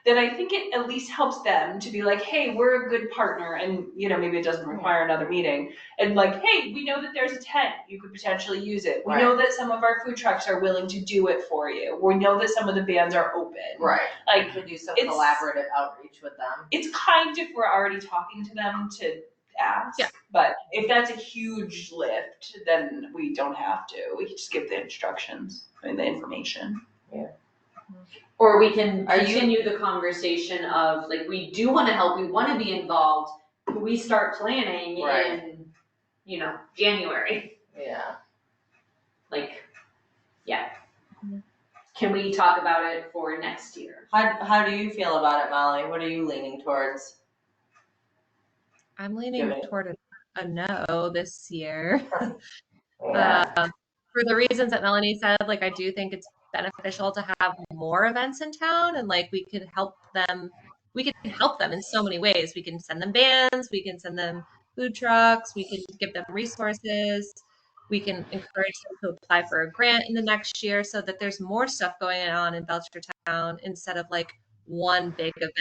then I think it at least helps them to be like, hey, we're a good partner, and maybe it doesn't require another meeting. And like, hey, we know that there's a tent, you could potentially use it. We know that some of our food trucks are willing to do it for you. We know that some of the bands are open. Right. Like, You could do some it's- collaborative outreach with them. it's kind of, we're already talking to them to ask. Yeah. But if that's a huge lift, then we don't have to. We can just give the instructions and the information. Or we can Are you- continue the conversation of, like, we do wanna help, we wanna be involved. We start planning Right. in, January. Yeah. Like, yeah. Can we talk about it for next year? How do you feel about it, Molly? What are you leaning towards? I'm leaning Give it. toward a no this year. Yeah. For the reasons that Melanie said, like, I do think it's beneficial to have more events in town, and like we can help them in so many ways. We can send them bands, we can send them food trucks, we can give them resources, we can encourage them to apply for a grant in the next year so that there's more stuff going on in Belchertown instead of like one big event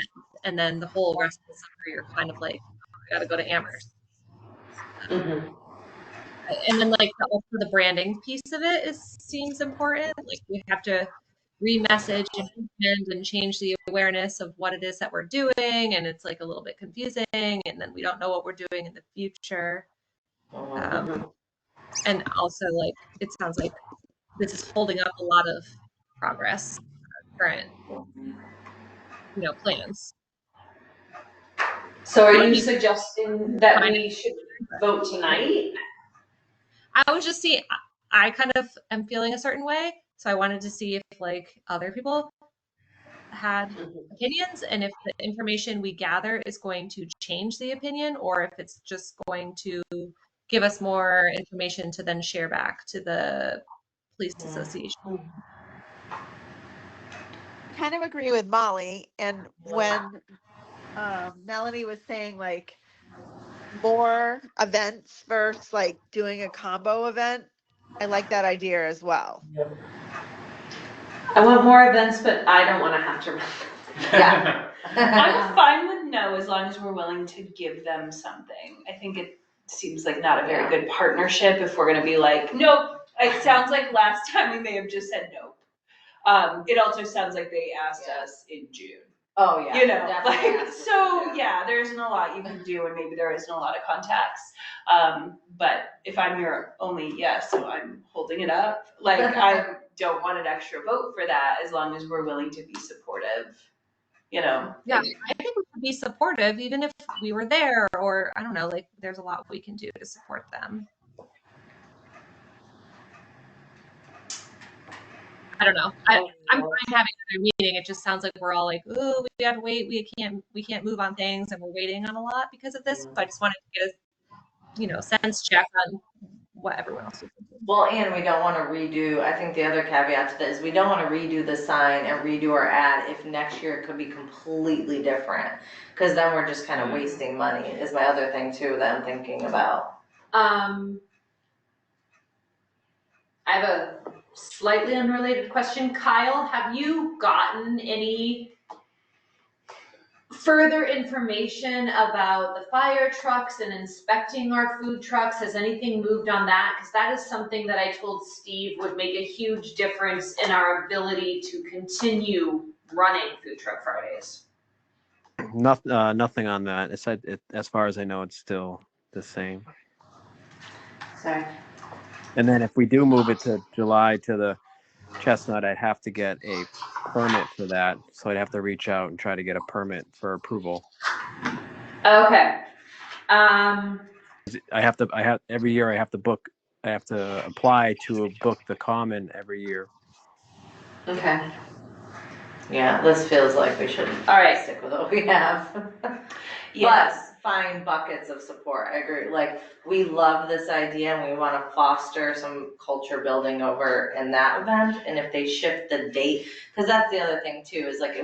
and then the whole rest of the summer you're kind of like, gotta go to Amherst. And then like also the branding piece of it seems important. Like we have to re-message and change the awareness of what it is that we're doing, and it's like a little bit confusing, and then we don't know what we're doing in the future. And also like it sounds like this is holding up a lot of progress, current, plans. So are you suggesting that we should vote tonight? I was just see, I kind of am feeling a certain way, so I wanted to see if like other people had opinions and if the information we gather is going to change the opinion or if it's just going to give us more information to then share back to the police association. Kind of agree with Molly. And when Melanie was saying like more events versus like doing a combo event, I like that idea as well. I want more events, but I don't want to have to run. Yeah. I'm fine with no, as long as we're willing to give them something. I think it seems like not a very good partnership if we're gonna be like, nope. It sounds like last time we may have just said nope. It also sounds like they asked us in June. Oh, yeah. You know, definitely like, ask us so to do. yeah, there isn't a lot you can do, and maybe there isn't a lot of contacts. But if I'm your only yes, so I'm holding it up. Like, I don't want an extra vote for that, as long as we're willing to be supportive. You know. Yeah, I think we could be supportive even if we were there, or I don't know, like there's a lot we can do to support them. I don't know. I'm fine having another meeting. It just sounds like we're all like, ooh, we gotta wait. We can't move on things, and we're waiting on a lot because of this. So I just wanted to get a sense check on what everyone else is thinking. Well, and we don't want to redo, I think the other caveat to this, we don't want to redo the sign and redo our ad if next year it could be completely different. Because then we're just kind of wasting money, is my other thing too that I'm thinking about. I have a slightly unrelated question. Kyle, have you gotten any further information about the fire trucks and inspecting our food trucks? Has anything moved on that? Because that is something that I told Steve would make a huge difference in our ability to continue running Food Truck Fridays. Nothing on that. As far as I know, it's still the same. Sorry. And then if we do move it to July to the Chestnut, I'd have to get a permit for that. So I'd have to reach out and try to get a permit for approval. Okay. Every year I have to apply to book the common every year. Okay. Yeah, this feels like we should stick with what we have. Yes. But find buckets of support. I agree. Like, we love this idea and we want to foster some culture building over in that event. And if they shift the date, because that's the other thing too, is like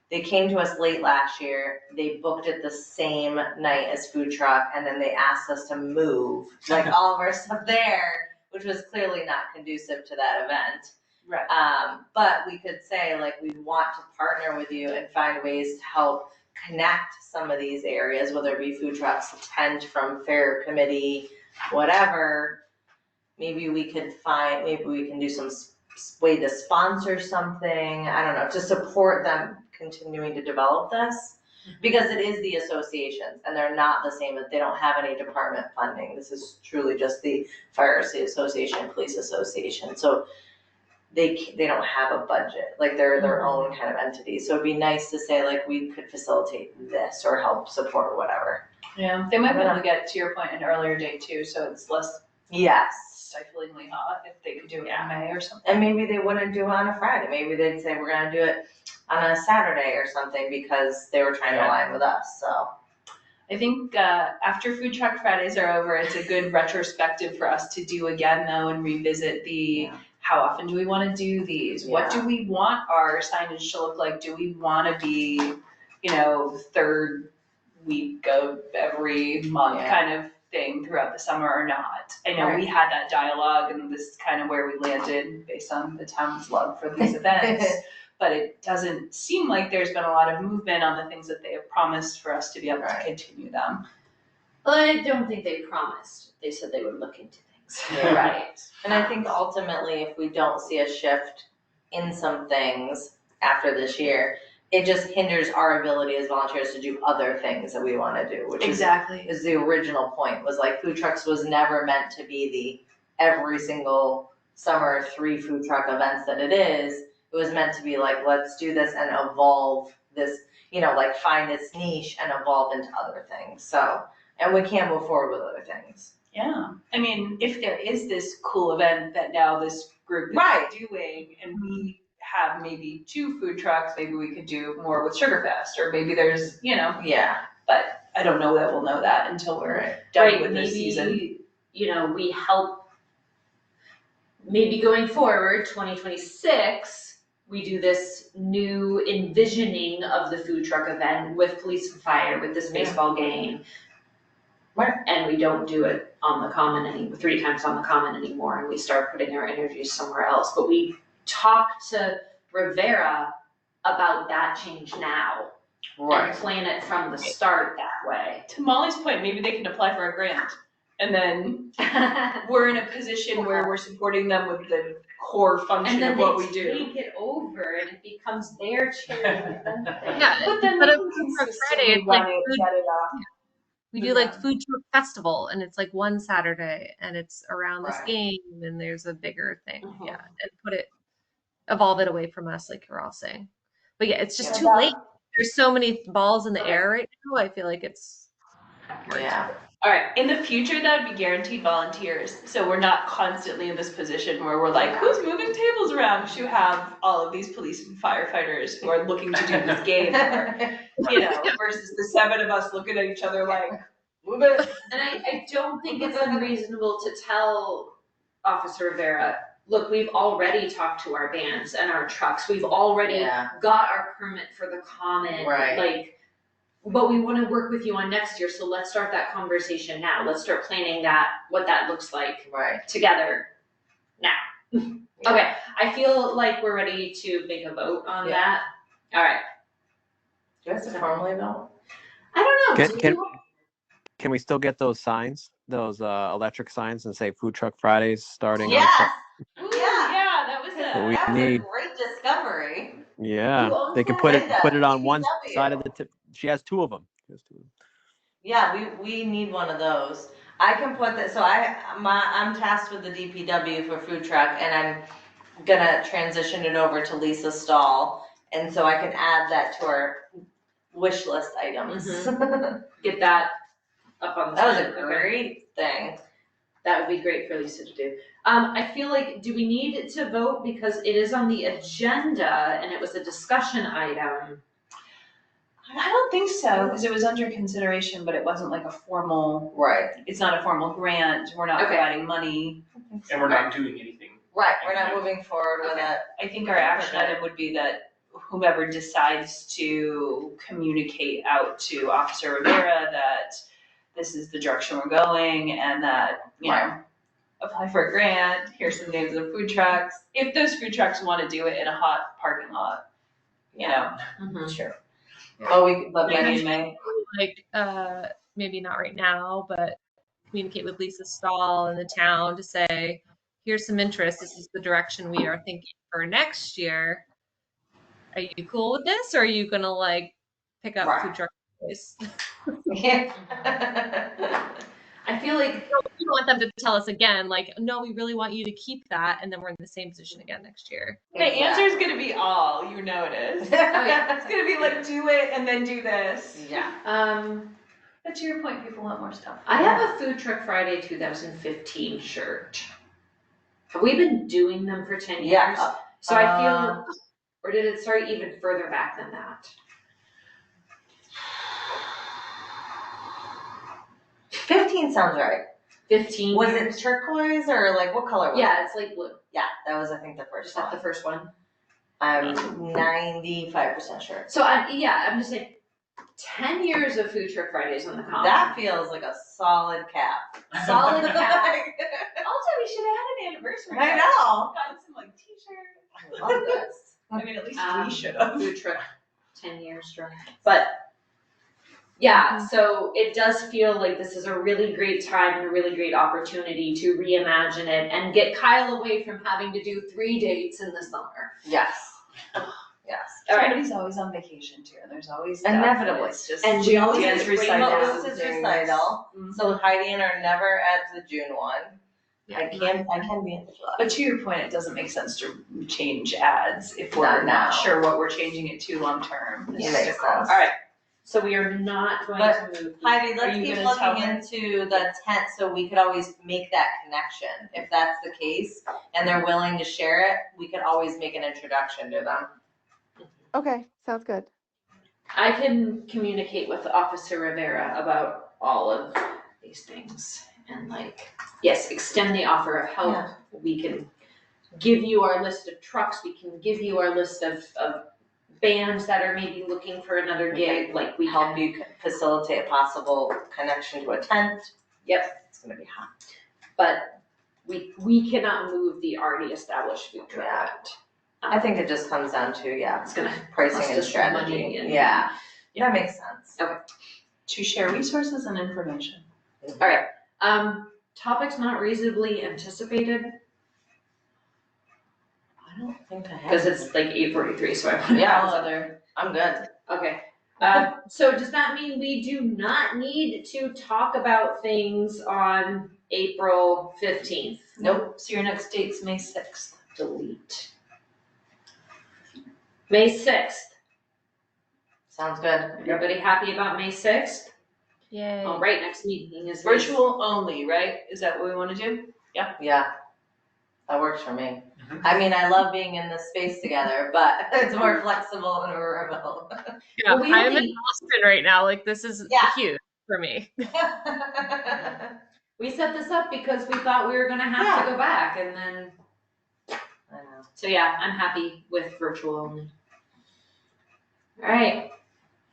they came to us late last year, they booked it the same night as food truck, and then they asked us to move like all of our stuff there, which was clearly not conducive to that event. Right. But we could say like, we want to partner with you and find ways to help connect some of these areas, whether it be food trucks, tent from fair committee, whatever. Maybe we can do some way to sponsor something, I don't know, to support them continuing to develop this. Because it is the associations and they're not the same, they don't have any department funding. This is truly just the Fire Association, Police Association. So they don't have a budget, like they're their own kind of entity. So it'd be nice to say like, we could facilitate this or help support or whatever. Yeah, they might be able to get, to your point, an earlier date too, so it's less stiflingly hot if they could do it in May or something. And maybe they wouldn't do it on a Friday. Maybe they'd say, we're gonna do it on a Saturday or something because they were trying to align with us, so. I think after Food Truck Fridays are over, it's a good retrospective for us to do again though and revisit how often do we want to do these? What do we want our signage to look like? Do we want to be, third week of every month kind of thing throughout the summer or not? I know we had that dialogue and this is kind of where we landed based on the town's love for these events. But it doesn't seem like there's been a lot of movement on the things that they have promised for us to be able to continue them. Well, I don't think they promised. They said they would look into things. Yeah. Right. And I think ultimately, if we don't see a shift in some things after this year, it just hinders our ability as volunteers to do other things that we want to do, which is the original point, was like food trucks was never meant to be the every single summer 3 food truck events that it is. It was meant to be like, let's do this and evolve this, like find its niche and evolve into other things. So, and we can't move forward with other things. Yeah, I mean, if there is this cool event that now this group is doing, and we have maybe 2 food trucks, maybe we could do more with SugarFest, or maybe there's, but I don't know that we'll know that until we're Right. done Right, with this season. maybe, we help, maybe going forward, 2026, we do this new envisioning of the food truck event with police and fire, with this baseball game. Right. And we don't do it on the common 3 times on the common anymore, and we start putting our energies somewhere else. But we talked to Rivera about that change now. And plan it from the start that way. To Molly's point, maybe they can apply for a grant, and then we're in a position where we're supporting them with the core function of what we do. And then they take it over and it becomes their charity event. Yeah, But then but we if can it's for consistently Friday, it's run like it, food, set it up. we do like food truck festival, and it's like one Saturday, and it's around this Right. game, and there's a bigger thing. Mhm. Yeah, and evolve it away from us, like you're all saying. But yeah, it's just Yeah. too late. There's so many balls in the air right now. I feel like it's Yeah. All right, in the future, that would be guaranteed volunteers. So we're not constantly in this position where we're like, who's moving tables around? Because you have all of these police and firefighters who are looking to do this game, versus the 7 of us looking at each other like, move it. And I don't think it's unreasonable to tell Officer Rivera, look, we've already talked to our vans and our trucks. We've already got our permit for the common. Right. But we want to work with you on next year, so let's start that conversation now. Let's start planning what that looks like together now. Okay, I feel like we're ready to make a vote on that. All right. Do you have to formally vote? I don't know. Can we still get those signs, those electric signs, and say Food Truck Fridays starting on? Yes. Ooh, yeah, that was But we That was need- a great discovery. Yeah, they can owns put that? it on one DPW. side of the tip. She has 2 of them. Yeah, we need one of those. I can put that, so I'm tasked with the DPW for food truck, and I'm gonna transition it over to Lisa's stall, and so I can add that to our wish list items. Get that up on the That was sign. a Okay. great thing. That would be great for Lisa to do. I feel like, do we need to vote because it is on the agenda and it was a discussion item? I don't think so, because it was under consideration, but it wasn't like a formal, it's not a formal grant, we're not providing money. And we're not doing anything. Right, we're not moving forward with it. I think our action item would be that whomever decides to communicate out to Officer Rivera that this is the direction we're going, and that, apply for a grant, here's some names of food trucks. If those food trucks want to do it in a hot parking lot, Sure. But maybe in May. like maybe not right now, but communicate with Lisa's stall and the town to say, here's some interest. This is the direction we are thinking for next year. Are you cool with this, or are you gonna like pick up food truck place? I feel like we don't want them to tell us again, like, no, we really want you to keep that, and then we're in the same position again next year. The answer is gonna be all, you notice. It's gonna be like, do it and then do this. But to your point, people want more stuff. I have a Food Truck Friday 2015 shirt. Have we been doing them for 10 years? So I feel, or did it start even further back than that? 15 sounds right. 15 Was years? it turquoise or like what color was it? Yeah, it's like blue. Yeah, that was I think the Is first that one. the first one? I'm 95% sure. So I'm just saying, 10 years of Food Truck Fridays on the common. That feels like a solid cap. Solid cap. Also, we should have had an anniversary. I know. Gotten some like t-shirts. I love this. I mean, at least we should have. Food Truck 10 years strong. But yeah, so it does feel like this is a really great time and a really great opportunity to reimagine it and get Kyle away from having to do 3 dates in the summer. Yes. Yes. All right. Somebody's always on vacation too, and there's always stuff, Inevitably. It's just And we always dance have to bring recitals. This is recital. So Heidi and I are never at the June one. I can be at the July. But to your point, it doesn't make sense to change ads if we're Not not now. sure what we're changing it to long term. Yeah, makes sense. All right. So we are not going to move. Heidi, Are let's you keep gonna tell looking her? into the tent so we could always make that connection. If that's the case and they're willing to share it, we could always make an introduction to them. Okay, sounds good. I can communicate with Officer Rivera about all of these things and like, yes, extend the offer of help. Yeah. We can give you our list of trucks, we can give you our list of bands that are maybe looking for another gig, like we Help help you facilitate a possible connection to a tent. Yep, It's gonna be hot. but we cannot move the already established food truck Yeah. event. I think it just comes down to, It's gonna cost pricing and us some money strategy. and- Yeah, that makes sense. To share resources and information. Alright, topics not reasonably anticipated, I don't think I have. because it's like 8:43, so I want to Yeah, have other, I'm good. Okay, so does that mean we do not need to talk about things on April 15th? Nope. So your next date's May 6th. Delete. May 6th, Sounds good. everybody happy about May 6th? Yay. All right, next meeting is. Virtual only, right? Is that what we want to do? Yeah, that works for me. I mean, I love being in this space together, but it's more flexible when we're remote. Yeah, Well, we I'm in only- Boston right now. Like this is Yeah. huge for me. We set this up because we thought we were gonna have to go back and then, I know. so yeah, I'm happy with virtual only. All right,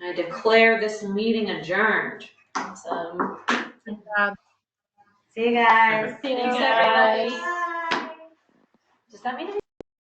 I declare this meeting adjourned. Awesome. See you guys. See you Thanks, guys. everybody. Does that mean